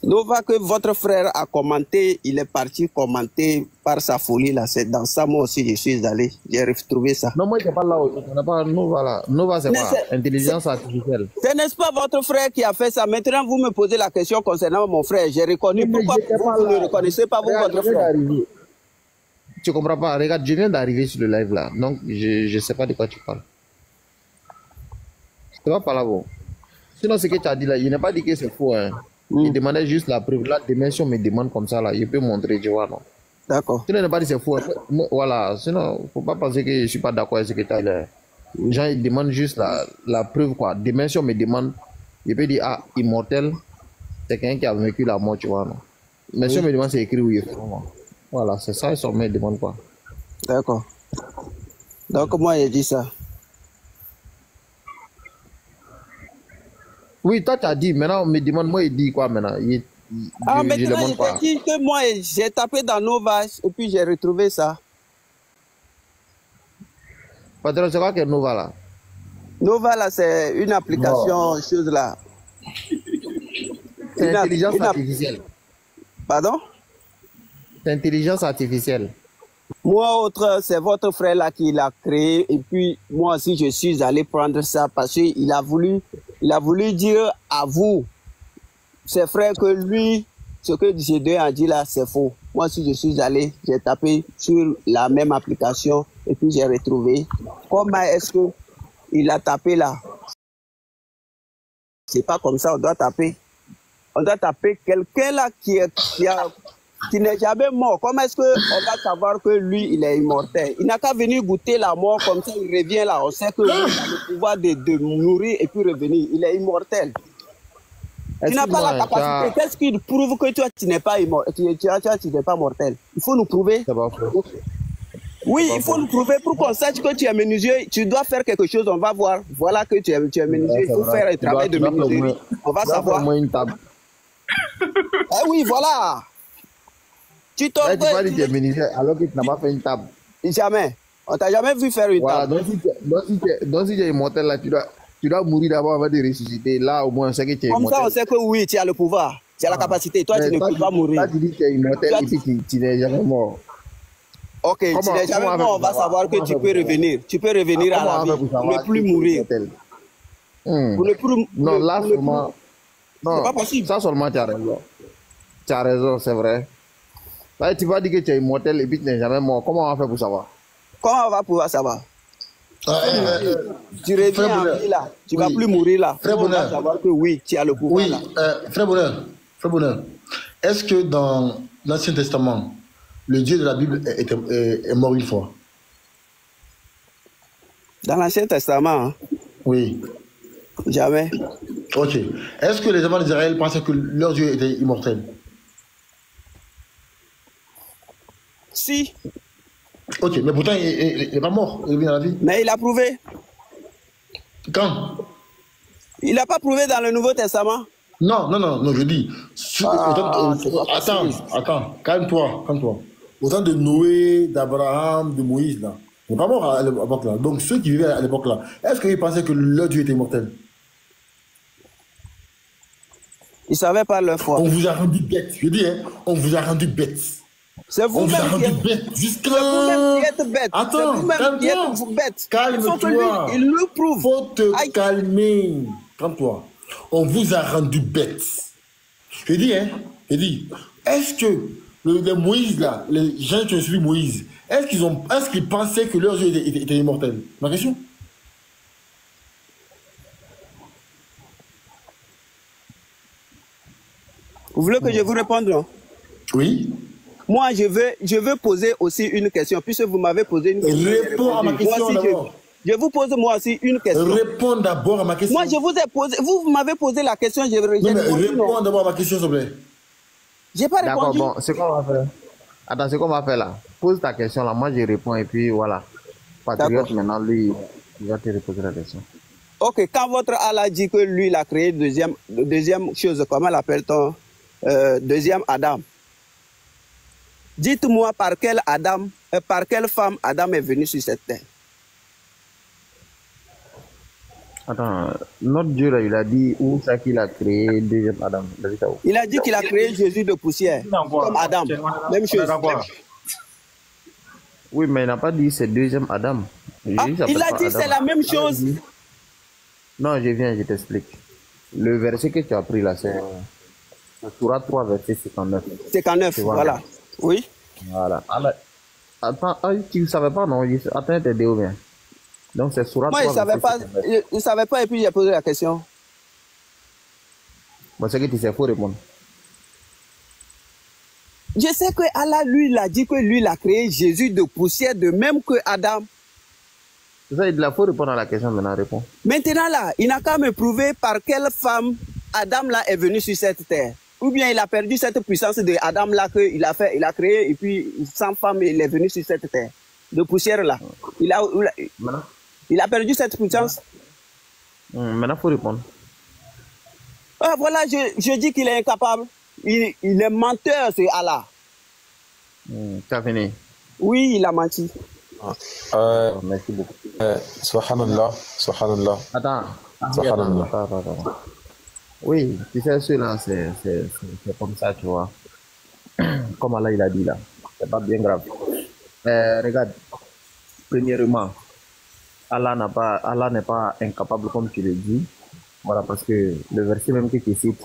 S9: Nova que votre frère a commenté, il est parti commenter par sa folie là. C'est dans ça moi aussi je suis allé. J'ai retrouvé ça.
S8: Non, moi je parle là, on n'a pas Nova là. Nova c'est quoi? Intelligence artificielle.
S9: Ce n'est pas votre frère qui a fait ça. Maintenant vous me posez la question concernant mon frère. J'ai reconnu. Pourquoi vous ne reconnaissez pas vous votre frère?
S8: Tu comprends pas? Regarde, je viens d'arriver sur le live là. Donc je ne sais pas de quoi tu parles. Tu vas pas là bon. Sinon ce que tu as dit là, il n'a pas dit que c'est faux. Hein. Il demandait juste la preuve. La dimension me demande comme ça là. Je peux montrer, tu vois, non?
S9: D'accord.
S8: Sinon il n'a pas dit c'est faux. Voilà. Sinon, il ne faut pas penser que je ne suis pas d'accord avec ce que tu as dit. Les gens ils demandent juste la preuve quoi. Dimension me demande. Je peux dire ah, immortel. C'est quelqu'un qui a vécu la mort, tu vois, non? Dimension me demande c'est écrit oui. Voilà, c'est ça, ils sont me demandent pas.
S9: D'accord. Donc moi j'ai dit ça.
S8: Oui, toi tu as dit, maintenant on me demande, moi il dit quoi maintenant?
S9: Maintenant je dit que moi j'ai tapé dans Nova et puis j'ai retrouvé ça.
S8: Patron, c'est quoi que Nova là?
S9: Nova là c'est une application, chose là.
S8: C'est intelligence artificielle.
S9: Pardon?
S8: C'est intelligence artificielle.
S9: Moi, autre, c'est votre frère là qui l'a créé. Et puis, moi aussi, je suis allé prendre ça parce qu'il a voulu dire à vous, ses frères, que lui, ce que G2 a dit là, c'est faux. Moi aussi, je suis allé, j'ai tapé sur la même application et puis j'ai retrouvé. Comment est-ce que il a tapé là? C'est pas comme ça, on doit taper. On doit taper quelqu'un là qui n'est jamais mort. Comment est-ce qu'on va savoir que lui, il est immortel? Il n'a qu'à venir goûter la mort, comme ça il revient là. On sait que lui, il a le pouvoir de mourir et puis revenir. Il est immortel. Tu n'as pas la capacité. Qu'est-ce qui prouve que toi, tu n'es pas immortel? Tu n'es pas mortel. Il faut nous prouver. Oui, il faut nous prouver pour qu'on sache que tu es menuisier. Tu dois faire quelque chose, on va voir. Voilà que tu es menuisier. Il faut faire le travail de menuisier. On va savoir. Ah oui, voilà. Tu t'en
S8: tu vas dire que tu es menuisier alors que tu n'as pas fait une table.
S9: Jamais. On t'a jamais vu faire une table.
S8: Donc si tu es immortel là, tu dois mourir d'abord avant de ressusciter. Là, au moins, on sait que tu es immortel.
S9: Comme ça, on sait que oui, tu as le pouvoir. Tu as la capacité. Toi, tu ne peux pas mourir.
S8: Là, tu dis que tu es immortel et puis tu n'es jamais mort.
S9: Ok, tu n'es jamais mort, on va savoir que tu peux revenir. Tu peux revenir à la vie pour ne plus mourir. Pour ne plus...
S8: Non, là, seulement... Non,
S9: c'est pas possible.
S8: Ça seulement, tu as raison. Tu as raison, c'est vrai. Là, tu vas dire que tu es immortel et puis tu n'es jamais mort. Comment on va faire pour savoir?
S9: Comment on va pouvoir savoir? Tu reviens en vie là. Tu ne vas plus mourir là.
S5: Frère
S9: Bonheur. On va savoir que oui, tu as le pouvoir
S5: là. Frère Bonheur, est-ce que dans l'Ancien Testament, le Dieu de la Bible est mort une fois?
S9: Dans l'Ancien Testament? Hein?
S5: Oui.
S9: Jamais.
S5: Ok. Est-ce que les enfants d'Israël pensaient que leur Dieu était immortel?
S9: Si.
S5: Ok, mais pourtant, il n'est pas mort. Il est venu à la vie.
S9: Mais il a prouvé.
S5: Quand?
S9: Il n'a pas prouvé dans le Nouveau Testament.
S5: Non, je dis. Attends, calme-toi. Au temps de Noé, d'Abraham, de Moïse, là. Il n'est pas mort à l'époque là. Donc ceux qui vivaient à l'époque là, est-ce qu'ils pensaient que leur Dieu était immortel?
S9: Ils ne savaient pas leur foi.
S5: On vous a rendu bête. Je dis, hein, on vous a rendu bête.
S9: C'est vous-même qui êtes bête.
S5: Jusqu'à...
S9: C'est vous-même qui êtes bête.
S5: Attends,
S9: c'est vous-même qui êtes bête.
S5: Calme-toi.
S9: Il le prouve.
S5: Faut te calmer. Calme-toi. On vous a rendu bête. Je dis, est-ce que les Moïse là, les gens qui ont suivi Moïse, est-ce qu'ils pensaient que leur Dieu était immortel? Ma question.
S9: Vous voulez que je vous réponde, non?
S5: Oui.
S9: Moi, je veux poser aussi une question, puisque vous m'avez posé une question.
S5: Réponds à ma question d'abord.
S9: Je vous pose moi aussi une question.
S5: Réponds d'abord à ma question.
S9: Moi, je vous ai posé, vous m'avez posé la question,
S5: réponds d'abord à ma question, s'il vous plaît.
S9: J'ai pas
S8: D'accord,
S9: répondu.
S8: bon, c'est quoi on va faire? Attends, c'est qu'on va faire là. Pose ta question là, moi je réponds et puis voilà. Patriote, maintenant, lui, il va te reposer la question.
S9: Ok, quand votre Allah dit que lui, il a créé deuxième chose, comment l'appelle-t-on? Deuxième Adam. Dites-moi par quelle femme Adam est venu sur cette terre?
S8: Attends, notre Dieu là, il a dit où ça qu'il a créé deuxième Adam.
S9: Il a dit qu'il a créé Jésus de poussière, comme Adam. Même chose.
S8: Oui, mais il n'a pas dit c'est deuxième Adam.
S9: Il a dit c'est la même chose.
S8: Non, je viens, je t'explique. Le verset que tu as pris là, c'est Surah 3, verset 59.
S9: 59, voilà. Oui.
S8: Voilà. Alors, attends, tu ne savais pas, non? Attends, t'es ou bien? Donc c'est Surah 3.
S9: Moi, il ne savait pas et puis il a posé la question.
S8: Bon, c'est que tu sais, il faut répondre.
S9: Je sais que Allah, lui, il a dit que lui, il a créé Jésus de poussière, de même que Adam.
S8: C'est ça, il faut répondre à la question, maintenant, réponds.
S9: Maintenant, là, il n'a qu'à me prouver par quelle femme Adam, là, est venu sur cette terre. Ou bien il a perdu cette puissance de Adam, là, qu'il a fait, il a créé, et puis, sans femme, il est venu sur cette terre. De poussière, là. Il a perdu cette puissance.
S8: Maintenant, il faut répondre.
S9: Ah, voilà, je dis qu'il est incapable. Il est menteur, c'est Allah.
S8: T'as fini?
S9: Oui, il a menti.
S8: Merci beaucoup.
S4: Subhanallah, subhanallah.
S8: Attends.
S4: Subhanallah.
S8: Attends. Oui, tu sais, ceux-là, c'est comme ça, tu vois. Comme Allah, il a dit là. C'est pas bien grave. Regarde. Premièrement, Allah n'est pas incapable, comme tu le dis. Voilà, parce que le verset même que tu cites,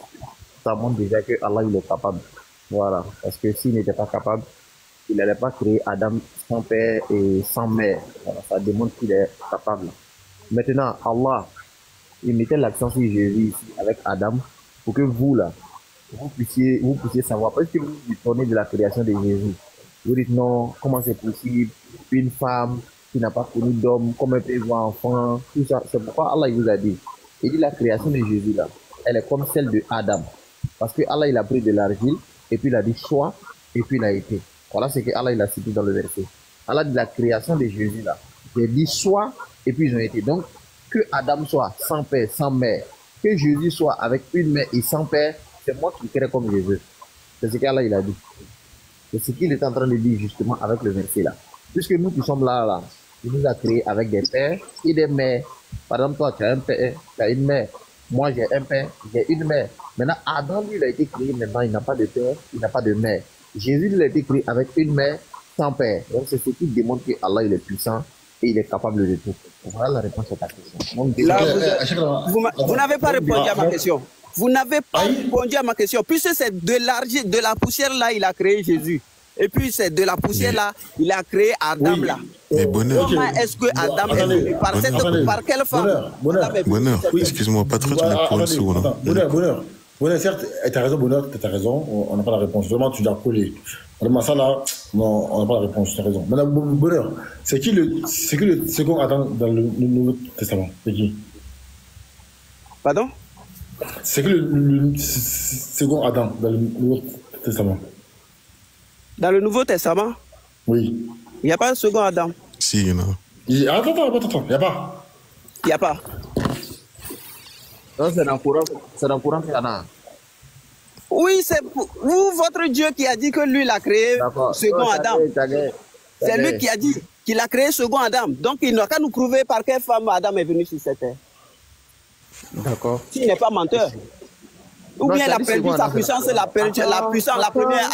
S8: ça montre déjà que Allah, il est capable. Voilà. Parce que s'il n'était pas capable, il n'allait pas créer Adam sans père et sans mère. Voilà, ça démontre qu'il est capable. Maintenant, Allah, il mettait l'accent sur Jésus ici avec Adam pour que vous, là, vous puissiez savoir. Parce que vous tournez de la création de Jésus. Vous dites non, comment c'est possible? Une femme qui n'a pas connu d'homme, comment elle peut voir enfant, tout ça. C'est pourquoi Allah il vous a dit. Il dit la création de Jésus, là, elle est comme celle de Adam. Parce que Allah, il a pris de l'argile, et puis il a dit sois, et puis il a été. Voilà ce que Allah, il a cité dans le verset. Allah dit la création de Jésus, là. Il a dit sois, et puis ils ont été. Donc, que Adam soit sans père, sans mère, que Jésus soit avec une mère et sans père, c'est moi qui crée comme Jésus. C'est ce qu'Allah, il a dit. C'est ce qu'il est en train de dire justement avec le verset, là. Puisque nous qui sommes là, il nous a créés avec des pères et des mères. Par exemple, toi, tu as un père, tu as une mère. Moi, j'ai un père, j'ai une mère. Maintenant, Adam, lui, il a été créé, maintenant, il n'a pas de père, il n'a pas de mère. Jésus, il a été créé avec une mère sans père. Donc, c'est ce qui démontre que Allah, il est puissant et il est capable de tout. Voilà la réponse à ta question. Donc,
S9: là, vous n'avez pas répondu à ma question. Vous n'avez pas répondu à ma question. Puisque c'est de l'argile, de la poussière, là, il a créé Jésus. Et puis, c'est de la poussière, là, il a créé Adam, là.
S1: Mais bonheur.
S9: Comment est-ce que Adam est venu? Par quelle femme?
S1: Bonheur. Excuse-moi, Patrick, on est pour une seconde.
S5: Bonheur, certes, tu as raison, Bonheur, tu as raison, on n'a pas la réponse. Vraiment, tu dois coller. Vraiment, ça là, non, on n'a pas la réponse, tu as raison. Maintenant, Bonheur, c'est qui le second Adam dans le Nouveau Testament? C'est qui?
S9: Pardon?
S5: C'est qui le second Adam dans le Nouveau Testament?
S9: Dans le Nouveau Testament?
S5: Oui.
S9: Il n'y a pas un second Adam.
S1: Si, il y en a.
S5: Attends, il n'y a pas.
S9: Il n'y a pas.
S8: Non, c'est dans le courant qu'il y en a.
S9: Oui, c'est vous, votre Dieu qui a dit que lui, il a créé second Adam. C'est lui qui a dit qu'il a créé second Adam. Donc, il n'a qu'à nous prouver par quelle femme Adam est venu sur cette terre.
S8: D'accord.
S9: S'il n'est pas menteur. Ou bien il a perdu sa puissance, la première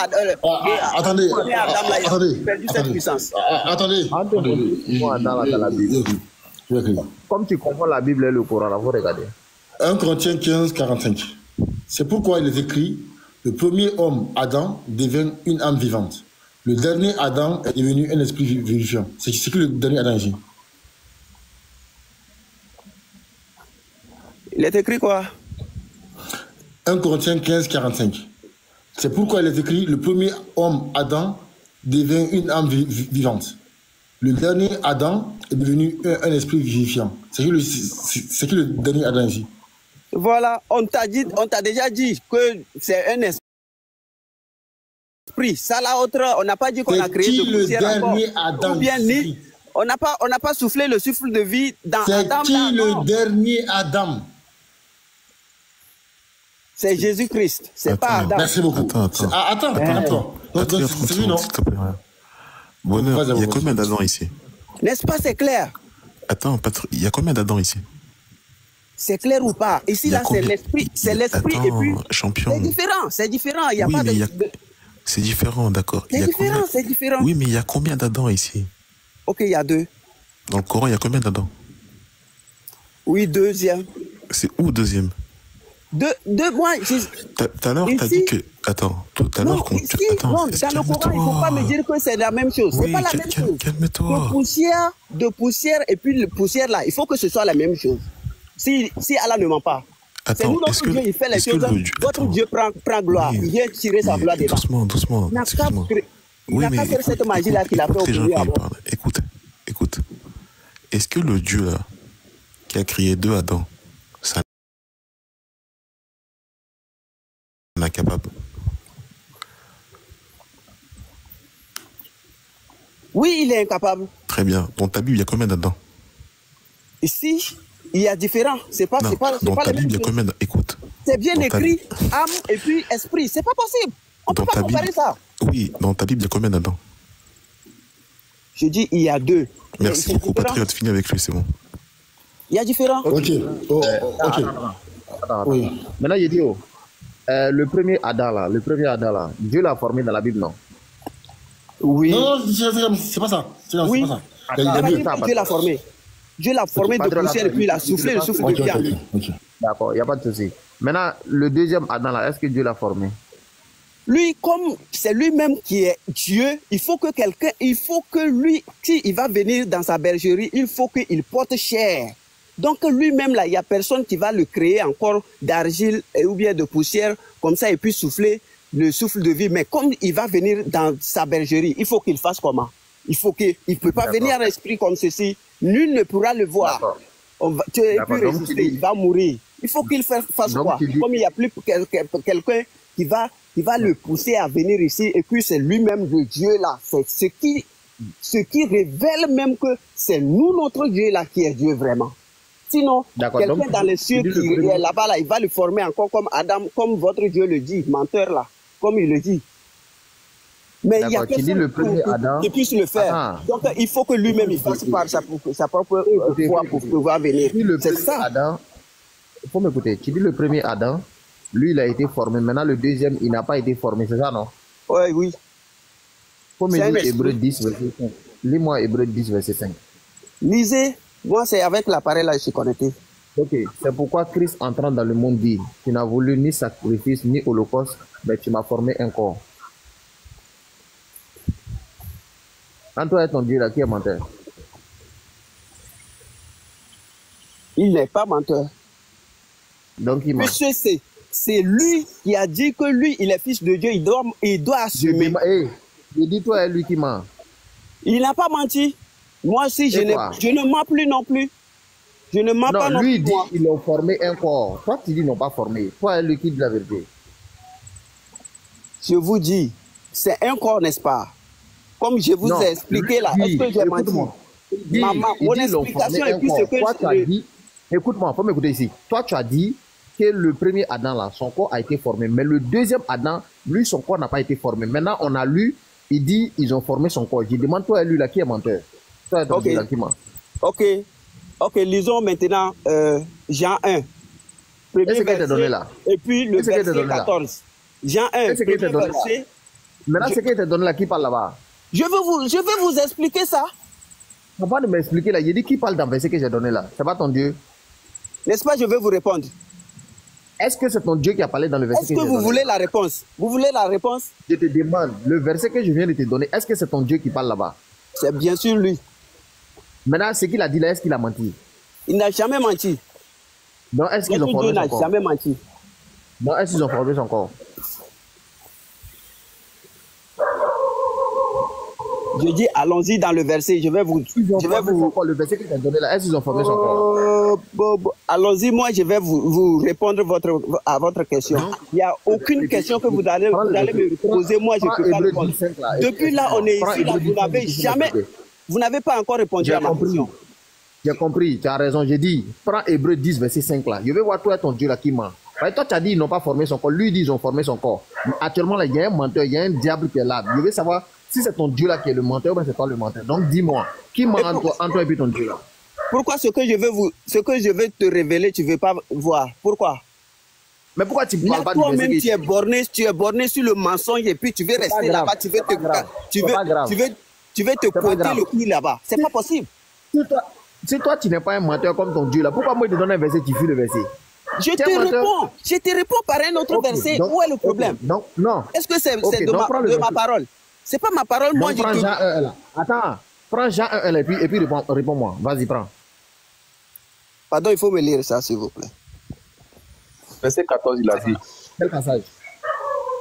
S5: attendez,
S9: Adam, là, il a perdu cette puissance.
S5: Attendez.
S8: Comme tu comprends la Bible et le Coran, là, vous regardez.
S5: 1 Corinthiens 15, 45. C'est pourquoi il est écrit, le premier homme, Adam, devient une âme vivante. Le dernier Adam est devenu un esprit vivifiant. C'est ce que le dernier Adam dit.
S9: Il est écrit quoi?
S5: 1 Corinthiens 15, 45. C'est pourquoi il est écrit, le premier homme, Adam, devient une âme vivante. Le dernier Adam est devenu un esprit vivifiant. C'est que le dernier Adam dit.
S9: Voilà, on t'a déjà dit que c'est un esprit. esprit. Ça, la autre, on n'a pas dit qu'on a créé de poussière encore.
S5: C'est qui le dernier Adam?
S9: Ou bien ni, on n'a pas soufflé le souffle de vie dans Adam.
S5: C'est qui le dernier Adam?
S9: C'est Jésus-Christ, c'est pas Adam.
S5: Merci beaucoup. Attends. C'est lui, non?
S1: Bonheur, il y a combien d'Adam ici?
S9: N'est-ce pas, c'est clair?
S1: Attends, il y a combien d'Adam ici?
S9: C'est clair ou pas? Ici, là, c'est l'esprit. C'est l'esprit et puis...
S1: Champion.
S9: C'est différent. Il n'y a pas de...
S1: C'est différent, d'accord.
S9: C'est différent.
S1: Oui, mais il y a combien d'Adam ici?
S9: Ok, il y a 2.
S1: Dans le Coran, il y a combien d'Adam?
S9: Oui, 2e.
S1: C'est où 2e?
S9: Deux, moi,
S1: tout à l'heure, tu as dit que... Attends, tout à l'heure...
S9: Non, dans le Coran, il ne faut pas me dire que c'est la même chose.
S1: Oui,
S9: c'est pas la même chose.
S1: Calme-toi.
S9: De poussière, et puis le poussière là, il faut que ce soit la même chose. Si Allah ne ment pas. C'est nous, notre Dieu, il fait les choses. Votre Dieu prend gloire. Il vient tirer sa gloire dedans.
S1: Doucement.
S9: Il n'a pas fait cette magie-là qu'il a fait au premier avant.
S1: Écoute. Est-ce que le Dieu là, qui a créé 2 Adam, ça n'est pas capable?
S9: Oui, il est incapable.
S1: Très bien. Dans ta Bible, il y a combien d'Adam?
S9: Ici, il y a différents. C'est pas
S1: dans ta Bible, il y a combien d'Adam? Écoute.
S9: C'est bien écrit, âme et puis esprit. C'est pas possible. On ne peut pas comparer ça.
S1: Oui, dans ta Bible, il y a combien d'Adam?
S9: Je dis, il y a 2.
S1: Merci beaucoup, Patriote. Fini avec lui, c'est bon.
S9: Il y a différents.
S5: Ok.
S8: Oui. Maintenant, il dit, le premier Adam là, Dieu l'a formé dans la Bible, non?
S9: Oui.
S5: Non, c'est pas ça.
S9: Oui.
S5: C'est pas ça.
S9: Dieu l'a formé. Dieu l'a formé de poussière et puis il a soufflé le souffle de viande.
S8: D'accord, il n'y a pas de souci. Maintenant, le deuxième Adam là, est-ce que Dieu l'a formé?
S9: Lui, comme c'est lui-même qui est Dieu, il faut que lui, s'il va venir dans sa bergerie, il faut qu'il porte chair. Donc lui-même là, il n'y a personne qui va le créer encore d'argile ou bien de poussière comme ça et puis souffler le souffle de vie. Mais comme il va venir dans sa bergerie, il faut qu'il fasse comment? Il ne peut pas venir en esprit comme ceci. Nul ne pourra le voir. Tu es plus résisté, il va mourir. Il faut qu'il fasse quoi? Comme il n'y a plus quelqu'un qui va le pousser à venir ici, et puis c'est lui-même le Dieu là. C'est ce qui révèle même que c'est nous, notre Dieu là, qui est Dieu vraiment. Sinon, quelqu'un dans les cieux qui est là-bas, là, il va le former encore comme Adam, comme votre Dieu le dit, menteur là, comme il le dit. Mais il y a personne qui puisse le faire. Donc il faut que lui-même il fasse par sa propre foi pour pouvoir venir. C'est ça.
S8: Adam, il faut m'écouter. Tu dis le premier Adam, lui il a été formé. Maintenant le deuxième, il n'a pas été formé. C'est ça, non?
S9: Oui.
S8: Il faut me dire Hébreux 10, verset 5. Lis-moi Hébreux 10, verset 5.
S9: Lisez. Moi, c'est avec l'appareil là, je suis connecté.
S8: Ok. C'est pourquoi Christ entrant dans le monde dit, tu n'as voulu ni sacrifice ni holocauste, mais tu m'as formé un corps. Quand toi et ton Dieu là, qui est menteur?
S9: Il n'est pas menteur.
S8: Donc il ment.
S9: Monsieur, c'est lui qui a dit que lui, il est fils de Dieu, il doit assumer.
S8: Je dis toi et lui qui ment.
S9: Il n'a pas menti. Moi aussi, je ne mens plus non plus. Je ne mens pas non plus.
S8: Lui dit ils ont formé un corps. Toi, tu dis ils n'ont pas formé. Toi et lui qui dit la vérité.
S9: Je vous dis, c'est un corps, n'est-ce pas? Comme je vous ai expliqué là, est-ce que j'ai menti? Maman, mon explication et puis ce que
S8: toi, tu as dit, écoute-moi, il faut m'écouter ici. Toi, tu as dit que le premier Adam là, son corps a été formé. Mais le deuxième Adam, lui, son corps n'a pas été formé. Maintenant, on a lu, il dit, ils ont formé son corps. Je demande toi et lui là, qui est menteur? Toi et ton Dieu là, qui ment.
S9: Ok, lisons maintenant Jean 1. Premier verset, là? Et puis le verset 14. Jean 1, premier verset.
S8: Maintenant, ce qui est donné là, qui parle là-bas?
S9: Je vais vous expliquer ça.
S8: On va m'expliquer là. J'ai dit qui parle dans le verset que j'ai donné là. C'est pas ton Dieu.
S9: N'est-ce pas, je vais vous répondre.
S8: Est-ce que c'est ton Dieu qui a parlé dans le verset que j'ai donné?
S9: Est-ce que vous voulez la réponse? Vous voulez la réponse?
S8: Je te demande, le verset que je viens de te donner, est-ce que c'est ton Dieu qui parle là-bas?
S9: C'est bien sûr lui.
S8: Maintenant, ce qu'il a dit là, est-ce qu'il a menti?
S9: Il n'a jamais menti.
S8: Donc, est-ce qu'ils ont formé son corps?
S9: Dieu n'a jamais menti.
S8: Donc, est-ce qu'ils ont formé son corps?
S9: Je dis, allons-y dans le verset. Je vais vous...
S8: Le verset que tu as donné là, est-ce qu'ils ont formé son corps?
S9: Allons-y, moi, je vais vous répondre à votre question. Il n'y a aucune question que vous allez me poser. Moi, je ne peux pas répondre. Depuis là, on est ici, là, vous n'avez jamais... Vous n'avez pas encore répondu à ma question.
S8: J'ai compris, tu as raison. J'ai dit, prends Hébreux 10, verset 5 là. Je vais voir toi ton Dieu là qui ment. Toi, tu as dit ils n'ont pas formé son corps. Lui, il dit ils ont formé son corps. Actuellement, là, il y a un menteur, il y a un diable qui est là. Je veux savoir si c'est ton Dieu là qui est le menteur ou bien c'est toi le menteur. Donc, dis-moi, qui ment entre toi et puis ton Dieu là?
S9: Pourquoi ce que je vais te révéler, tu ne veux pas voir? Pourquoi?
S8: Mais pourquoi tu parles pas du verset?
S9: Toi-même, tu es borné sur le mensonge et puis tu veux rester là-bas, tu veux te pointer le cul là-bas. C'est pas possible.
S8: Si toi, tu n'es pas un menteur comme ton Dieu là, pourquoi moi je te donne un verset, tu fuis le verset?
S9: Je te réponds par un autre verset. Donc, où est le problème?
S8: Non.
S9: Est-ce que c'est de ma parole? C'est pas ma parole, moi je te...
S8: Jean 1 là. Attends, prends Jean 1 et puis réponds-moi. Vas-y, prends.
S9: Pardon, il faut me lire ça, s'il vous plaît.
S4: Verset 14, il a dit.
S8: Quel passage?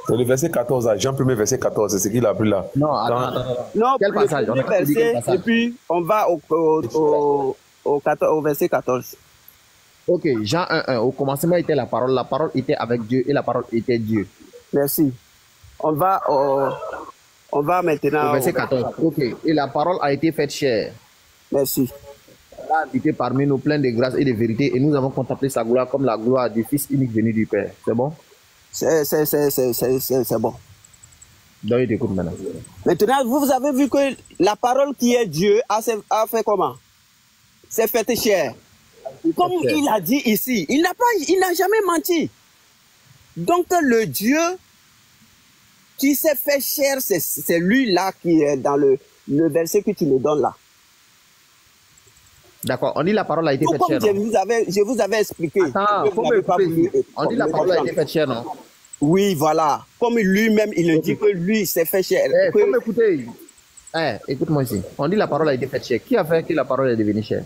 S4: C'est le verset 14, là. Jean 1er, verset 14, c'est ce qu'il a pris là.
S8: Non, attends.
S9: Non,
S8: quel passage?
S9: Verset, et puis on va au verset 14.
S8: Ok, Jean 1.1, au commencement était la parole était avec Dieu et la parole était Dieu.
S9: Merci. On va maintenant
S8: au verset 14. Ok, et la parole a été faite chair.
S9: Merci.
S8: Elle a habité parmi nous plein de grâce et de vérité et nous avons contemplé sa gloire comme la gloire du Fils unique venu du Père. C'est bon?
S9: C'est bon.
S8: Donc, il t'écoute maintenant.
S9: Maintenant, vous avez vu que la parole qui est Dieu a fait comment? C'est faite chair. Comme il a dit ici, il n'a jamais menti. Donc le Dieu qui s'est fait chair, c'est lui là qui est dans le verset que tu me donnes là.
S8: D'accord, on dit la parole a été faite chair.
S9: Je vous avais expliqué.
S8: Attends, on dit la parole a été faite chair, non?
S9: Oui, voilà. Comme lui-même, il le dit que lui s'est fait chair.
S8: Faut m'écouter. Écoute-moi ici. On dit la parole a été faite chair. Qui a fait que la parole est devenue chair?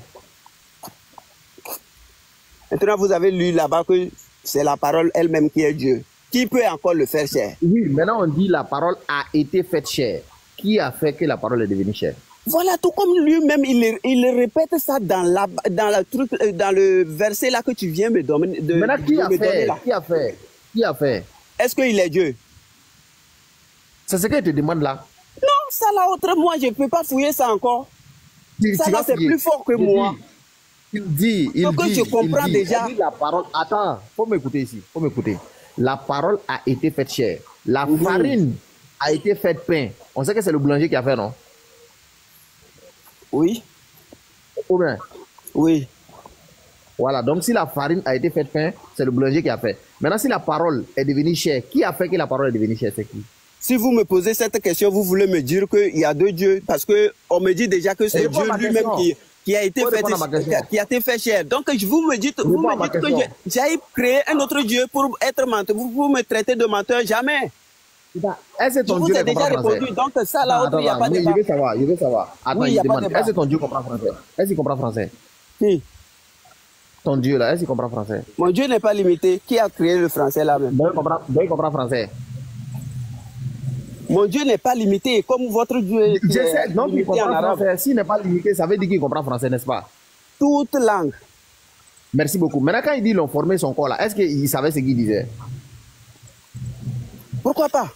S9: Maintenant, vous avez lu là-bas que c'est la parole elle-même qui est Dieu. Qui peut encore le faire chair?
S8: Oui, maintenant on dit la parole a été faite chair. Qui a fait que la parole est devenue chair?
S9: Voilà, tout comme lui-même, il répète ça dans le verset là que tu viens me donner.
S8: Maintenant, Qui a fait?
S9: Est-ce qu'il est Dieu?
S8: C'est ce qu'il te demande là.
S9: Non, ça là, autrement, je ne peux pas fouiller ça encore. Ça là, c'est plus fort que moi.
S8: Il dit,
S9: je comprends déjà.
S8: Il dit la parole. Attends, faut m'écouter ici. La parole a été faite chair. La farine a été faite pain. On sait que c'est le boulanger qui a fait, non?
S9: Oui.
S8: Ou bien?
S9: Oui.
S8: Voilà, donc si la farine a été faite pain, c'est le boulanger qui a fait. Maintenant, si la parole est devenue chair, qui a fait que la parole est devenue chair? C'est qui?
S9: Si vous me posez cette question, vous voulez me dire qu'il y a deux dieux, parce qu'on me dit déjà que c'est Dieu lui-même qui a été fait chair. Donc vous me dites que j'ai créé un autre Dieu pour être menteur. Vous me traitez de menteur, jamais.
S8: Est-ce que ton Dieu comprend français?
S9: Répondu, donc ça là, il n'y a pas de débat.
S8: Je veux savoir. Attends, oui, est-ce que ton Dieu comprend français? Est-ce qu'il comprend français?
S9: Qui?
S8: Ton Dieu là, est-ce qu'il comprend français?
S9: Mon Dieu n'est pas limité. Qui a créé le français là même?
S8: Il comprend français.
S9: Mon Dieu n'est pas limité, comme votre Dieu est
S8: donc il comprend français. S'il n'est pas limité, ça veut dire qu'il comprend français, n'est-ce pas?
S9: Toute langue.
S8: Merci beaucoup. Maintenant, quand il dit qu'ils ont formé son corps là, est-ce qu'il savait ce qu'il disait?
S9: Pourquoi pas?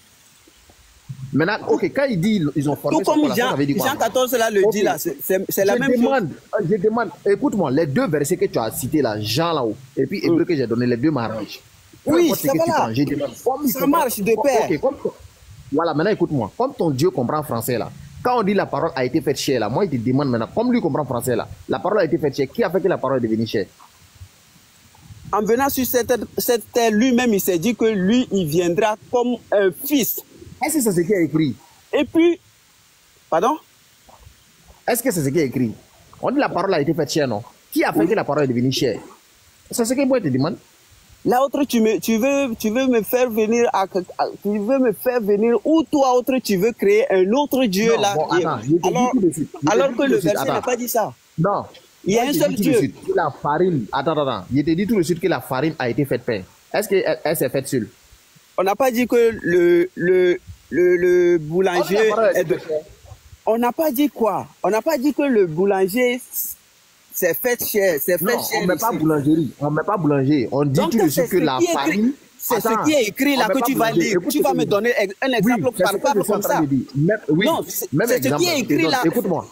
S8: Maintenant, ok, quand il dit ils ont formé son corps là, ça veut dire quoi?
S9: Jean 14 là le dit là, c'est la même chose.
S8: Je demande, écoute-moi, les deux versets que tu as cités là, Jean là-haut, et puis Hébreu que j'ai donné, les deux m'arrangent.
S9: Oui, ça va là. Ça marche de pair.
S8: Voilà, maintenant écoute-moi. Comme ton Dieu comprend français là, quand on dit la parole a été faite chair là, moi il te demande maintenant, comme lui comprend français là, la parole a été faite chair, qui a fait que la parole est devenue chair?
S9: En venant sur cette terre, lui-même il s'est dit que lui il viendra comme un fils.
S8: Est-ce que c'est ce qui est écrit?
S9: Et puis, pardon?
S8: Est-ce que c'est ce qui est écrit? On dit la parole a été faite chair, non? Qui a fait que la parole est devenue chair? C'est ce que moi te demande.
S9: Là, autre, tu veux me faire venir ou toi, autre, tu veux créer un autre Dieu non, là. Bon, alors que le verset n'a pas dit ça.
S8: Non.
S9: Il y a un seul Dieu.
S8: La farine, attends. Je te dis tout de suite que la farine a été faite pain. Est-ce qu'elle s'est faite seule? On
S9: n'a pas dit que le boulanger est de... On n'a pas dit quoi? On n'a pas dit que le boulanger s'est fait cher.
S8: Non, on ne met pas boulangerie. On ne met pas boulanger. On dit
S9: Donc,
S8: tout de suite que la farine.
S9: C'est ce qui est écrit là que tu vas lire. Tu vas me donner un exemple palpable comme ça.
S8: Non, même
S9: c'est ce qui est écrit là.
S8: Écoute-moi.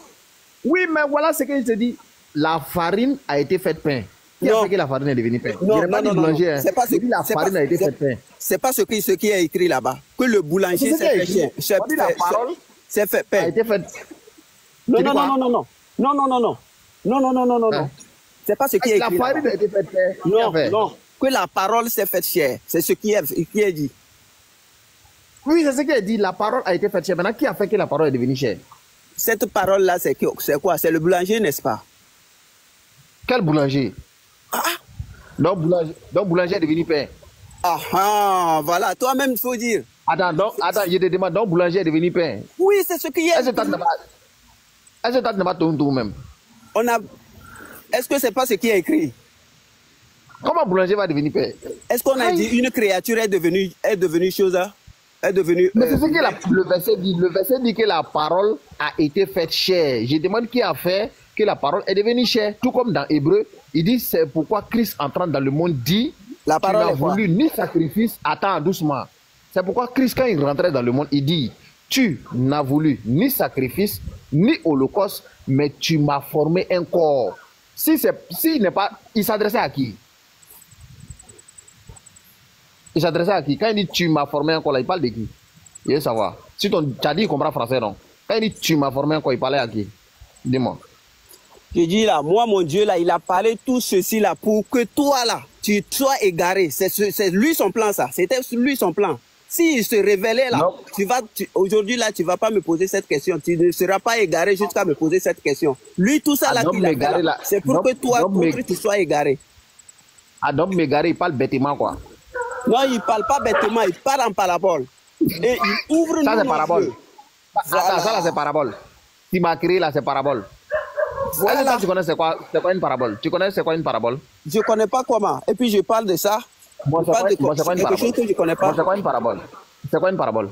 S8: Oui, mais voilà ce que je te dis. La farine a été faite pain. Qui a fait que la farine est devenue pain?
S9: Non,
S8: c'est pas ce que la farine a été faite pain.
S9: C'est pas ce qui est écrit là-bas. Que le boulanger s'est fait chien. C'est fait pain.
S8: A été faite.
S9: Non. C'est pas ce qui est écrit.
S8: La farine a été faite pain.
S9: Non. Que la parole s'est faite chère. C'est ce qui est dit.
S8: Oui, c'est ce qui est dit. La parole a été faite chère. Maintenant, qui a fait que la parole est devenue chère?
S9: Cette parole-là, c'est quoi? C'est le boulanger, n'est-ce pas?
S8: Quel boulanger? Donc, boulanger est devenu pain.
S9: Voilà. Toi-même, il faut dire.
S8: Attends, je te demande. Donc, boulanger est devenu pain.
S9: Oui, c'est ce qui est.
S8: Est-ce que tu n'as pas tout même?
S9: Est-ce que c'est pas ce qui est écrit?
S8: Comment boulanger va devenir pain?
S9: Est-ce qu'on a dit une créature est devenue chose? Est devenue.
S8: Mais c'est ce que le verset dit. Le verset dit que la parole a été faite chère. Je demande qui a fait que la parole est devenue chère. Tout comme dans Hébreu, il dit c'est pourquoi Christ entrant dans le monde dit
S9: la parole
S8: n'a voulu ni sacrifice. Attends doucement. C'est pourquoi Christ quand il rentrait dans le monde, il dit tu n'as voulu ni sacrifice ni holocauste, mais tu m'as formé un corps. S'il n'est pas, il s'adressait à qui? Il s'adressait à qui? Quand il dit tu m'as formé un corps, là, il parle de qui? Il veut savoir. Si tu as dit il comprend français, non? Quand il dit tu m'as formé un corps, il parlait à qui? Dis-moi.
S9: Je dis là, moi mon Dieu là, il a parlé tout ceci là pour que toi là, tu sois égaré. C'est lui son plan ça. C'était lui son plan. S'il se révélait là, aujourd'hui là, tu vas pas me poser cette question. Tu ne seras pas égaré jusqu'à me poser cette question. Lui tout ça là qu'il a fait là, c'est pour que toi, tu sois égaré.
S8: Adam m'égaré, il parle bêtement quoi.
S9: Non, il parle pas bêtement, il parle en parabole. Et il ouvre
S8: ça c'est parabole. Voilà. Ça là c'est parabole. Tu m'as créé là c'est parabole. Voilà. Tu connais c'est quoi une parabole? Tu connais c'est quoi une parabole?
S9: Je connais pas comment. Et puis je parle de ça.
S8: Moi c'est quoi une parabole?
S9: Chose que je connais pas.
S8: Moi c'est quoi une parabole? C'est quoi une parabole?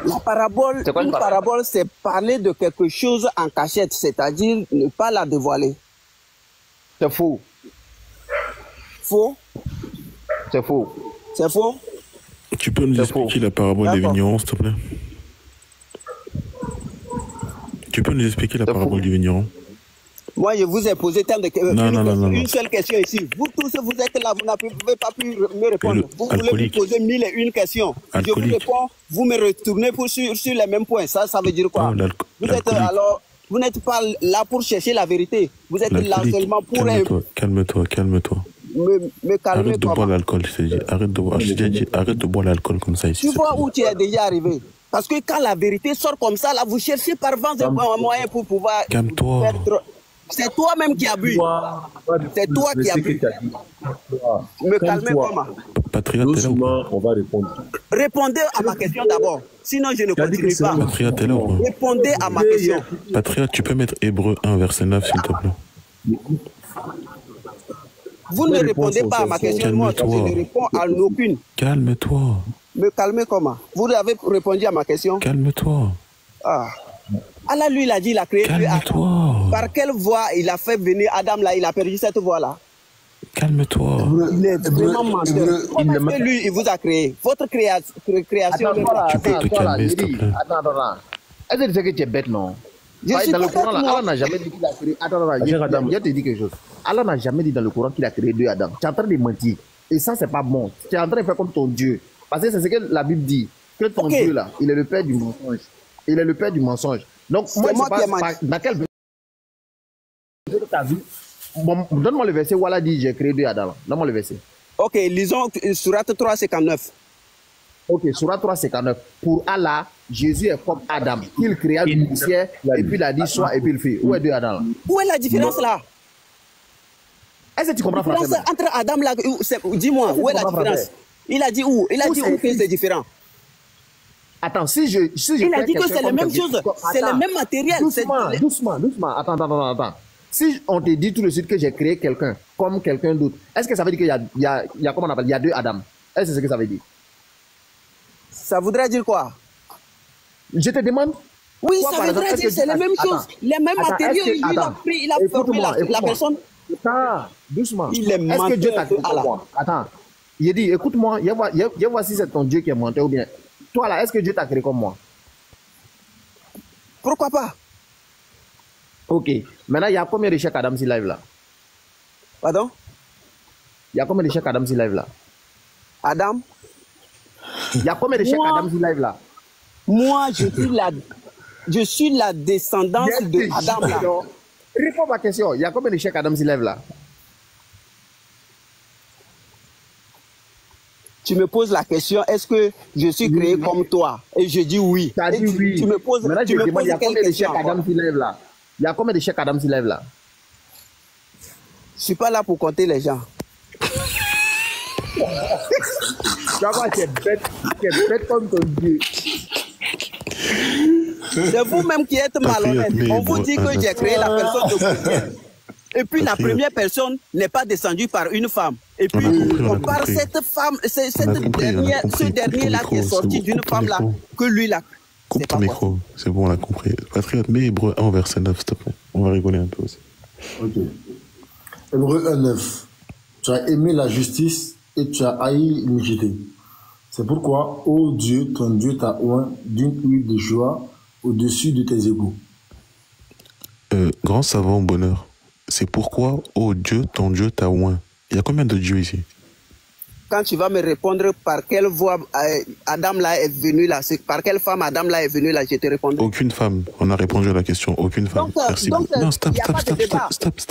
S9: La parabole, une parabole, c'est parler de quelque chose en cachette, c'est-à-dire ne pas la dévoiler.
S8: C'est faux.
S9: Faux?
S8: C'est faux.
S9: C'est faux?
S1: Tu peux nous expliquer la parabole des vignerons, s'il te plaît? Tu peux nous expliquer la parabole du vigneron?
S9: Moi, je vous ai posé tant de questions.
S1: Non.
S9: Une seule question ici. Vous tous, vous êtes là, vous n'avez pas pu me répondre. Vous voulez me poser 1001 questions. Je vous réponds, vous me retournez sur les mêmes points. Ça veut dire quoi? Vous n'êtes pas là pour chercher la vérité. Vous êtes là seulement pour...
S1: Calme-toi.
S9: Me calmer.
S1: Arrête de boire l'alcool, je t'ai dit. Arrête de boire l'alcool comme ça ici.
S9: Tu vois où tu es déjà arrivé? Parce que quand la vérité sort comme ça, là, vous cherchez par vent un moyen pour pouvoir...
S1: Calme-toi.
S9: C'est toi-même qui as bu. C'est toi qui as bu. Me calmer comment?
S1: Patriote, t'es là ou pas?
S10: On va répondre.
S9: Répondez à ma question d'abord. Sinon, je ne continue pas.
S1: Patriote, t'es là ou pas?
S9: Répondez à ma question.
S1: Patriote, tu peux mettre Hébreu 1, verset 9, s'il te plaît.
S9: Vous ne répondez pas à ma question. Moi, je ne réponds à aucune.
S1: Calme-toi.
S9: Me calmer comment? Vous avez répondu à ma question?
S1: Calme-toi.
S9: Allah, lui, il a dit, il a créé Adam. Par quelle voie il a fait venir Adam là? Il a perdu cette voie-là.
S1: Calme-toi.
S9: Il est vraiment menteur. Comment est-ce que lui, il vous a créé? Votre création.
S1: Tu peux te calmer, s'il te plaît.
S8: Attends. Est-ce que tu sais que tu es bête, non? Dans le Coran, Allah n'a jamais dit qu'il a créé. Attends, je te dis quelque chose. Allah n'a jamais dit dans le Coran qu'il a créé deux Adam. Tu es en train de mentir. Et ça, c'est pas bon. Tu es en train de faire comme ton Dieu. Parce que c'est ce que la Bible dit. Que ton Dieu, là, il est le père du mensonge. Il est le père du mensonge. Donc, moi, je sais pas dans quel verset tu as vu. Bon, donne-moi le verset où Allah dit j'ai créé deux Adam. Donne-moi le verset.
S9: Ok, lisons Surat 3,59.
S8: Ok, Surat 3,59. Pour Allah, Jésus est comme Adam. Il créa du poussière et puis il a dit soit et puis il fait. Où est deux Adam là?
S9: Où est la différence là?
S8: Est-ce que tu comprends français?
S9: Entre Adam là, dis-moi, où est la différence? Il a dit où? Il a dit où que c'est différent?
S8: Attends, si je
S9: il a dit que c'est la même chose, c'est le même matériel.
S8: Doucement. Attends. Si on te dit tout de suite que j'ai créé quelqu'un comme quelqu'un d'autre, est-ce que ça veut dire qu'il y a comment on appelle, il y a deux Adam? Est-ce que c'est ce que ça veut dire?
S9: Ça voudrait dire quoi?
S8: Je te demande.
S9: Oui,
S8: Toi,
S9: ça
S8: par
S9: veut
S8: exemple,
S9: dire
S8: est-ce que
S9: c'est les mêmes
S8: attends,
S9: choses. Les mêmes
S8: attends,
S9: matériaux,
S8: est-ce que,
S9: lui, il a
S8: attends,
S9: pris, il a formé la
S8: écoute-moi.
S9: personne.
S8: Attends, doucement.
S9: Il est
S8: Est-ce que Dieu t'a
S9: menteur.
S8: créé comme moi? Attends. Il dit, écoute-moi, je vois si c'est ton Dieu qui est menteur ou bien. Toi là, est-ce que Dieu t'a créé comme moi?
S9: Pourquoi pas?
S8: Ok. Maintenant, il y a combien de chèques Adam si live là?
S9: Pardon?
S8: Il y a combien de chèques Adam si live là?
S9: Adam?
S8: Il y a combien de chèques
S9: Moi-
S8: Adam si live là?
S9: Moi, je suis la descendance de Adam là.
S8: Réponds à ma question. Il y a combien de chèques Adam si live là?
S9: Tu me poses la question, est-ce que je suis créé comme toi? Et je dis oui.
S8: Tu as
S9: Et
S8: dit oui.
S9: tu me poses,
S8: Maintenant,
S9: tu
S8: je
S9: me
S8: demande,
S9: poses
S8: il y a
S9: quelle
S8: combien de
S9: question
S8: chèques Adam
S9: encore?
S8: si live là? Il y a combien de chèques Adam si live là?
S9: Je suis pas là pour compter les gens.
S8: Tu vas voir, tu es bête comme ton Dieu.
S9: C'est vous-même qui êtes malhonnête. On vous dit que j'ai créé la personne de première. Et puis la première personne n'est pas descendue par une femme. Et puis on parle cette femme, ce dernier-là qui est sorti d'une femme-là, que lui là.
S1: Coupe ton micro, c'est bon, on a compris. Patriote, mets Hébreu 1 verset 9, s'il te plaît. On va rigoler un peu aussi.
S5: Ok. Hébreu 1:9. Tu as aimé la justice et tu as haï l'iniquité. C'est pourquoi, ô Dieu, ton Dieu t'a oint d'une huile de joie au-dessus de tes égaux.
S1: Grand savant bonheur, c'est pourquoi, ô Dieu, ton Dieu t'a oint. Il y a combien de dieux ici?
S9: Quand tu vas me répondre par quelle voie Adam là est venu là, c'est par quelle femme Adam là est venu là, je te répondrai.
S1: Aucune femme. On a répondu à la question. Aucune femme. Merci beaucoup. Non, stop.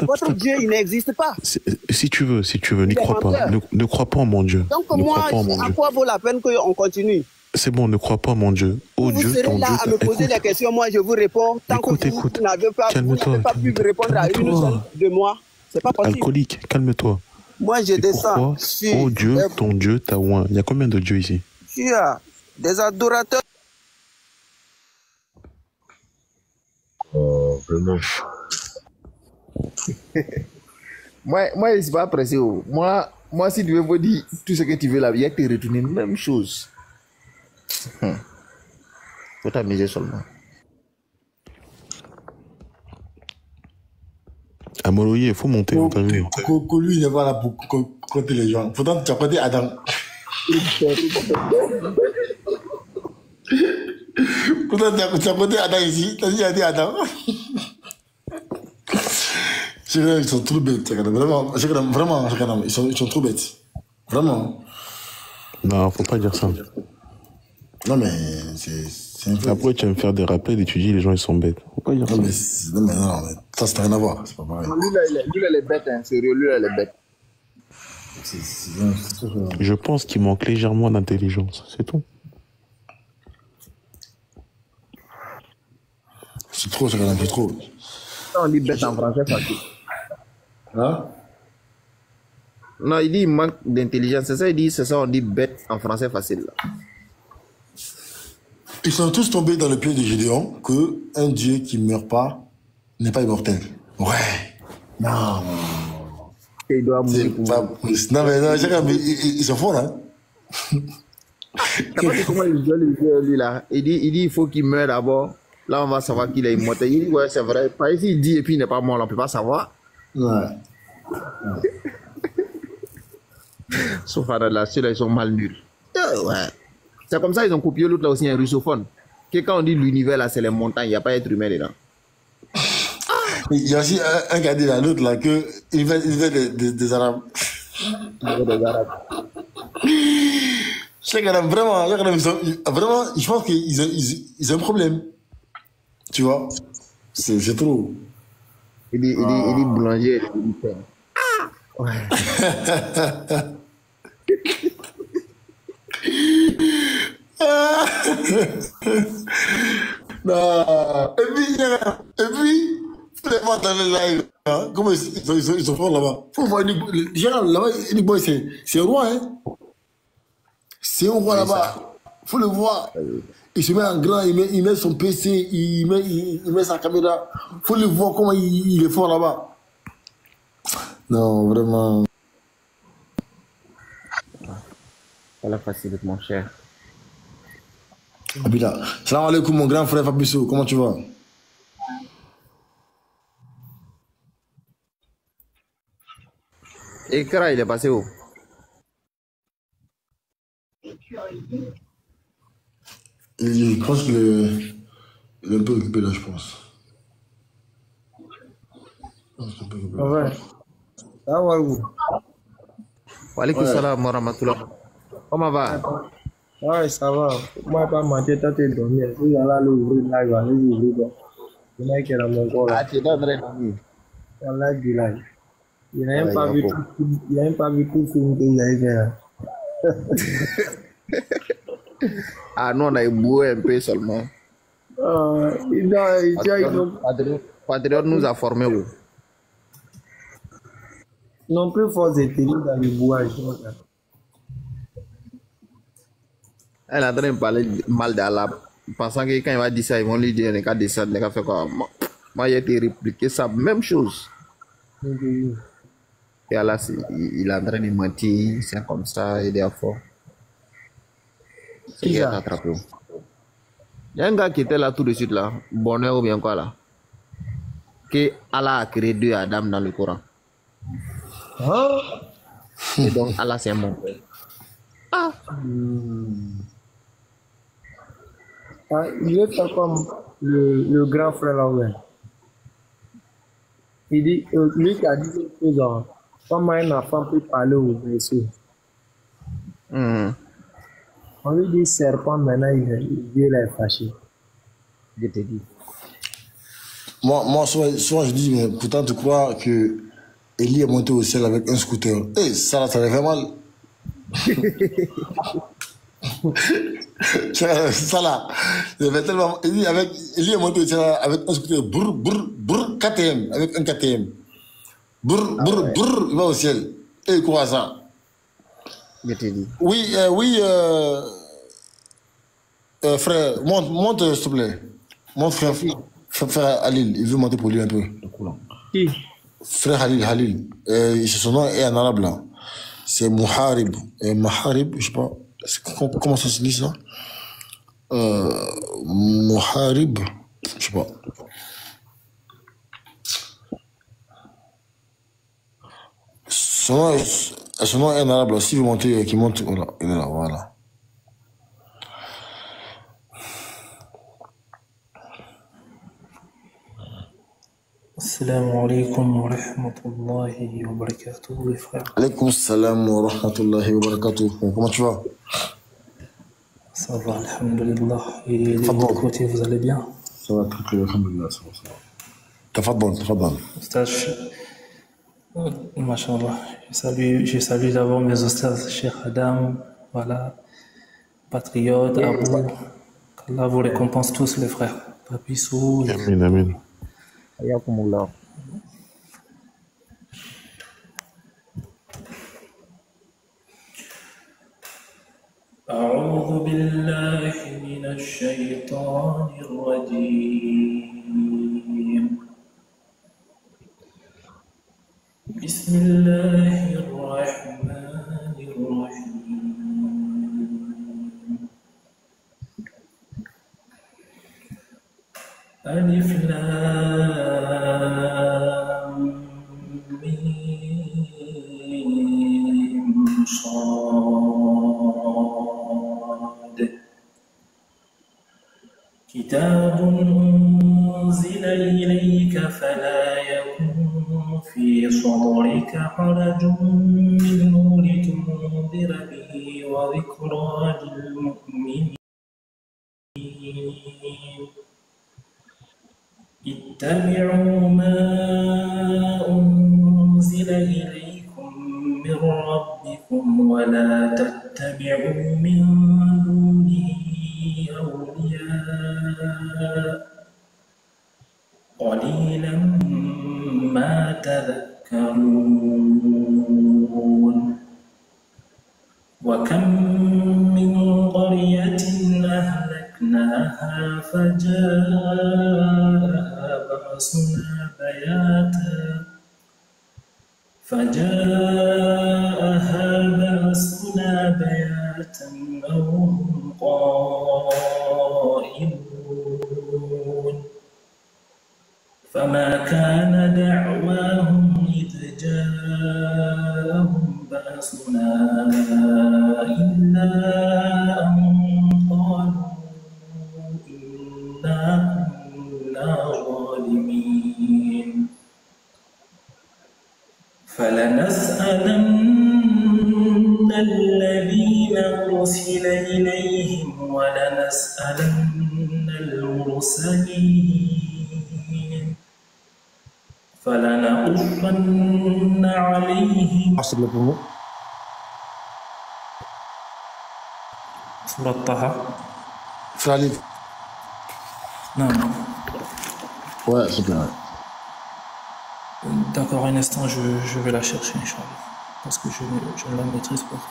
S9: Votre Dieu, il n'existe pas.
S1: Si tu veux, n'y crois pas. Ne crois pas en mon Dieu.
S9: Donc moi, à quoi vaut la peine qu'on continue?
S1: C'est bon, ne crois pas en mon Dieu. Oh Dieu,
S9: vous serez là à me poser des questions, moi je vous réponds. Tant que vous n'avez pas pu me répondre à une seule de moi, c'est pas possible.
S1: Alcoolique, calme-toi.
S9: Moi je descends.
S1: Oh Dieu, ton Dieu t'a oint. Il y a combien de dieux ici?
S9: Tu as des adorateurs.
S5: Oh, vraiment.
S8: moi, je ne suis pas pressé. Moi, si tu veux me dire tout ce que tu veux là, il y a que te retourner même chose. Faut t'amuser seulement.
S1: À Moloyer, il faut monter.
S5: Que lui, il n'est pas là pour compter les gens. Pourtant, tu as compté Adam. Pourtant, tu as compté Adam ici. Tu as dit Adam. Ils sont trop bêtes. Vraiment, ils sont trop bêtes. Vraiment.
S1: Non, faut pas dire ça.
S5: Non, mais c'est un peu...
S1: Après, tu vas me faire des rappels d'étudier, les gens, ils sont bêtes. Faut pas dire ça.
S5: Mais ça, c'est rien à voir. C'est pas pareil.
S8: Lui, là, il est bête, hein. Sérieux, lui, là, il est bête.
S1: Je pense qu'il manque légèrement d'intelligence. C'est tout.
S5: C'est trop, c'est un peu trop.
S8: On dit bête en français facile.
S5: Hein?
S8: Non, il dit il manque d'intelligence. C'est ça, il dit, c'est ça, on dit bête en français facile. Là.
S5: Ils sont tous tombés dans le pied de Gédéon que un Dieu qui ne meurt pas n'est pas immortel. Ouais. Non.
S8: Il doit mourir.
S5: Non, mais ils sont forts, là.
S8: T'as pas vu comment il doit le dire, lui, là? Il dit, il faut qu'il meure d'abord. Là, on va savoir qu'il est immortel. Il dit, ouais, c'est vrai. Par ici, il dit, et puis il n'est pas mort, on ne peut pas savoir.
S5: Ouais.
S8: Sauf à là, ceux-là, ils sont mal nuls. Ouais. C'est comme ça, ils ont copié l'autre là aussi, un russophone. Que quand on dit l'univers là, c'est les montagnes, il n'y a pas d'être humain dedans.
S5: Il y a aussi un qui a dit à l'autre là que il veut des Arabes.
S8: Des Arabes.
S5: Chaque Arab, vraiment, je pense qu'ils ont un problème. Tu vois? C'est trop.
S8: Il dit boulanger. Il dit pain. Ouais.
S5: Non. Et puis, vraiment dans le live, hein, comment ils sont forts là-bas. Faut voir là-bas, Boy, c'est un roi, hein. C'est un roi là-bas. Faut le voir. Il se met en grand, il met son PC, il met sa caméra. Faut le voir comment il est fort là-bas. Non, vraiment.
S8: Pas la facilité, mon cher.
S5: Abila. Salam alaikum, mon grand frère Fabrice. Comment tu vas?
S8: Et Kara, il est passé où?
S5: Je pense qu'il est un peu occupé là, je pense.
S10: Ouais. Ça va où?
S8: Wa alaikum salam wa rahmatullah. Comment va?
S10: Ouais, ça va. Moi, pas mentir, toi, t'es dormi. Si j'allais l'ouvrir, là, il va aller l'ouvrir. Le mec est dans mon corps.
S8: Ah, tu es dans le dormir.
S10: On l'a dit là. Il n'a même pas vu tout le film que j'avais fait là.
S8: Ah, nous, on a éboué un peu seulement. Patriote nous a formés où?
S10: Non plus force de tenir dans le bouage.
S8: Elle est en train de parler mal d'Allah, pensant que quand il va dire ça, ils vont lui dire, qu'à descendre, qu'à faire quoi. Moi, j'ai été répliqué ça, même chose. Et Allah, il est en train de mentir, c'est comme ça, il est à fort. C'est qui a attrapé. Il y a un gars qui était là tout de suite, là, bonheur ou bien quoi, là, que Allah a créé deux Adam dans le Coran. Et donc, Allah, c'est mon père. Ah!
S10: Il est fait comme le grand frère là, ouais. Il dit, lui qui a dit quelque chose, comment un enfant peut parler au berceau. On lui dit serpent, maintenant Dieu l'a fâché.
S8: Je te dis.
S5: Moi souvent je dis, mais pourtant tu crois que Eli est monté au ciel avec un scooter. Eh, ça fait mal. Ça là, tellement. Eli est monté au ciel avec un scooter. Brr, KTM, avec un KTM. Brr, il va au ciel. Et il croit ça.
S8: Je te dis.
S5: Oui, frère, monte s'il te plaît. Mon frère Halil, il veut monter pour lui un peu.
S10: Qui?
S5: Frère Halil. Son nom est en arabe là. C'est Muharib. Muharib, je sais pas. Comment ça se dit ça? Muharib, je sais pas. Son nom est en arabe là. S'il veut monter, qu'il monte. Voilà, il est là, voilà.
S11: Assalamu alaikum wa rahmatullahi wa barakatuh, les frères.
S5: Alaikum salam wa rahmatullahi wa barakatuh. Comment tu vas?
S11: Ça va, alhamdulillah. Et de votre côté, vous allez bien?
S5: Ça va très bien, alhamdulillah. Tafadbal.
S11: Masha'Allah. Je salue d'abord mes ustaz, Cheikh Adam, voilà, Patriote, Abou. qu'Allah vous récompense tous, les frères. Papissou.
S1: Amin.
S8: Ayakumullah.
S11: أعوذ بالله من الشيطان الرجيم. بسم الله الرحمن الرحيم. ألف لام ميم صاد. كتاب أنزل إليك فلا يكن في صدرك حرج منه لتنذر به وذكرى للمؤمنين. اتبعوا ما أنزل إليكم من ربكم ولا تتبعوا من دونه أولياء قليلا ما تذكرون. وكم من قرية أهلكناها فجاءها بأسنا بياتا أو هم قائلون. فما كان دعواهم إذ جاءهم بأسنا إلا أن قالوا إنا كنا ظالمين فلنسألن الذين أرسل إليهم ولنسألن المرسلين فلنقصن عليهم سورة طه. Non.
S5: Ouais, c'est bien.
S11: D'accord, un instant, je vais la chercher, Inch'Allah. Parce que je ne la maîtrise pas.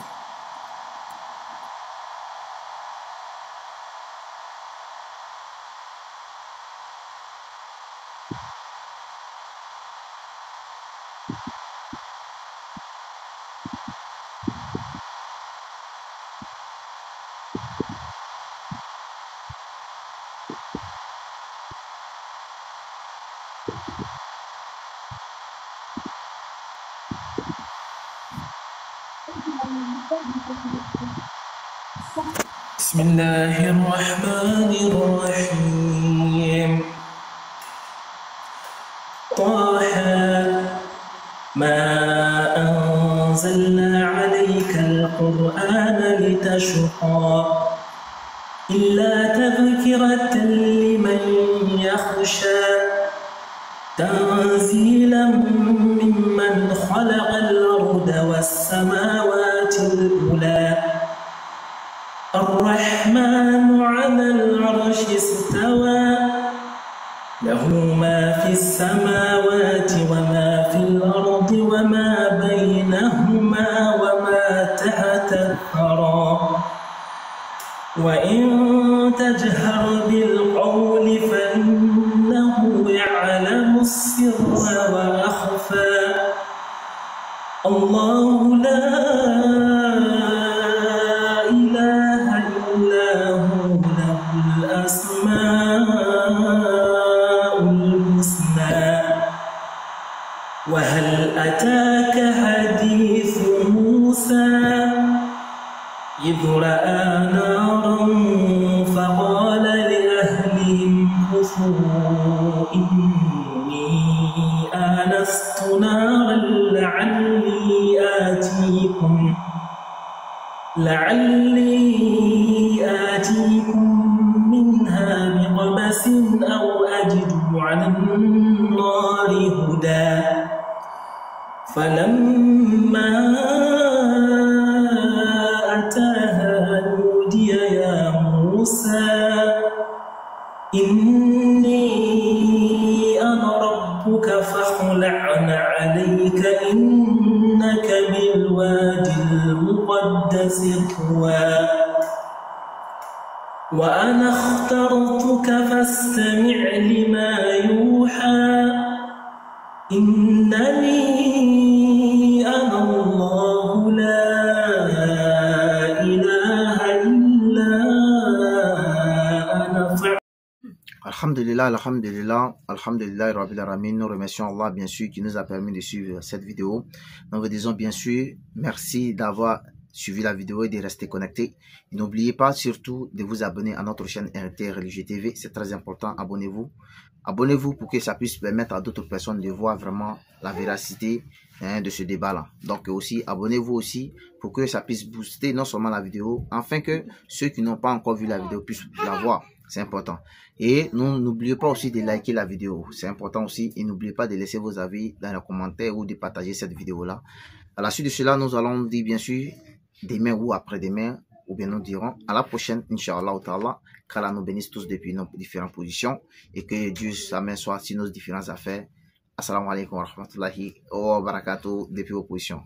S11: بسم الله الرحمن الرحيم. طه ما أنزلنا عليك القرآن لتشقى إلا تذكرة لمن يخشى تنزيلا ممن خلق الأرض والسماوات الأولى الرحمن على العرش استوى له ما في السماوات وما في الأرض وما بينهما وما تحت الثرى وإن تجهر بالقول فإنه يعلم السر وأخفى الله لا إله إلا هو له الأسماء الحسنى وهل أتاك حديث موسى إذ رأى نارا فقال لأهلهم كثوا إني آنست نارا لعلي آتيكم منها بقبس أو أجد على النار هدى فلما أتاها نودي يا موسى إني أنا ربك فاخلع عليك إنك بالوادي المقدس طوى وأنا اخترتك فاستمع لما يوحى إنني أنا الله لا إله إلا أنا
S12: Alhamdulillah, alhamdulillah, alhamdulillah, Rabbil Alamin. Nous remercions Allah, bien sûr, qui nous a permis de suivre cette vidéo. Nous vous disons, bien sûr, merci d'avoir suivi la vidéo et de rester connecté. N'oubliez pas surtout de vous abonner à notre chaîne RT Religieux TV. C'est très important. Abonnez-vous. Abonnez-vous pour que ça puisse permettre à d'autres personnes de voir vraiment la véracité de ce débat-là. Donc aussi, abonnez-vous aussi pour que ça puisse booster non seulement la vidéo, afin que ceux qui n'ont pas encore vu la vidéo puissent la voir. C'est important. Et n'oubliez pas aussi de liker la vidéo. C'est important aussi. Et n'oubliez pas de laisser vos avis dans les commentaires ou de partager cette vidéo-là. À la suite de cela, nous allons dire bien sûr demain ou après-demain, ou bien nous dirons à la prochaine, Inch'Allah ta'ala, qu'Allah nous bénisse tous depuis nos différentes positions et que Dieu sa main soit sur nos différentes affaires. Assalamu alaikum wa rahmatullahi wa barakatuh depuis vos positions.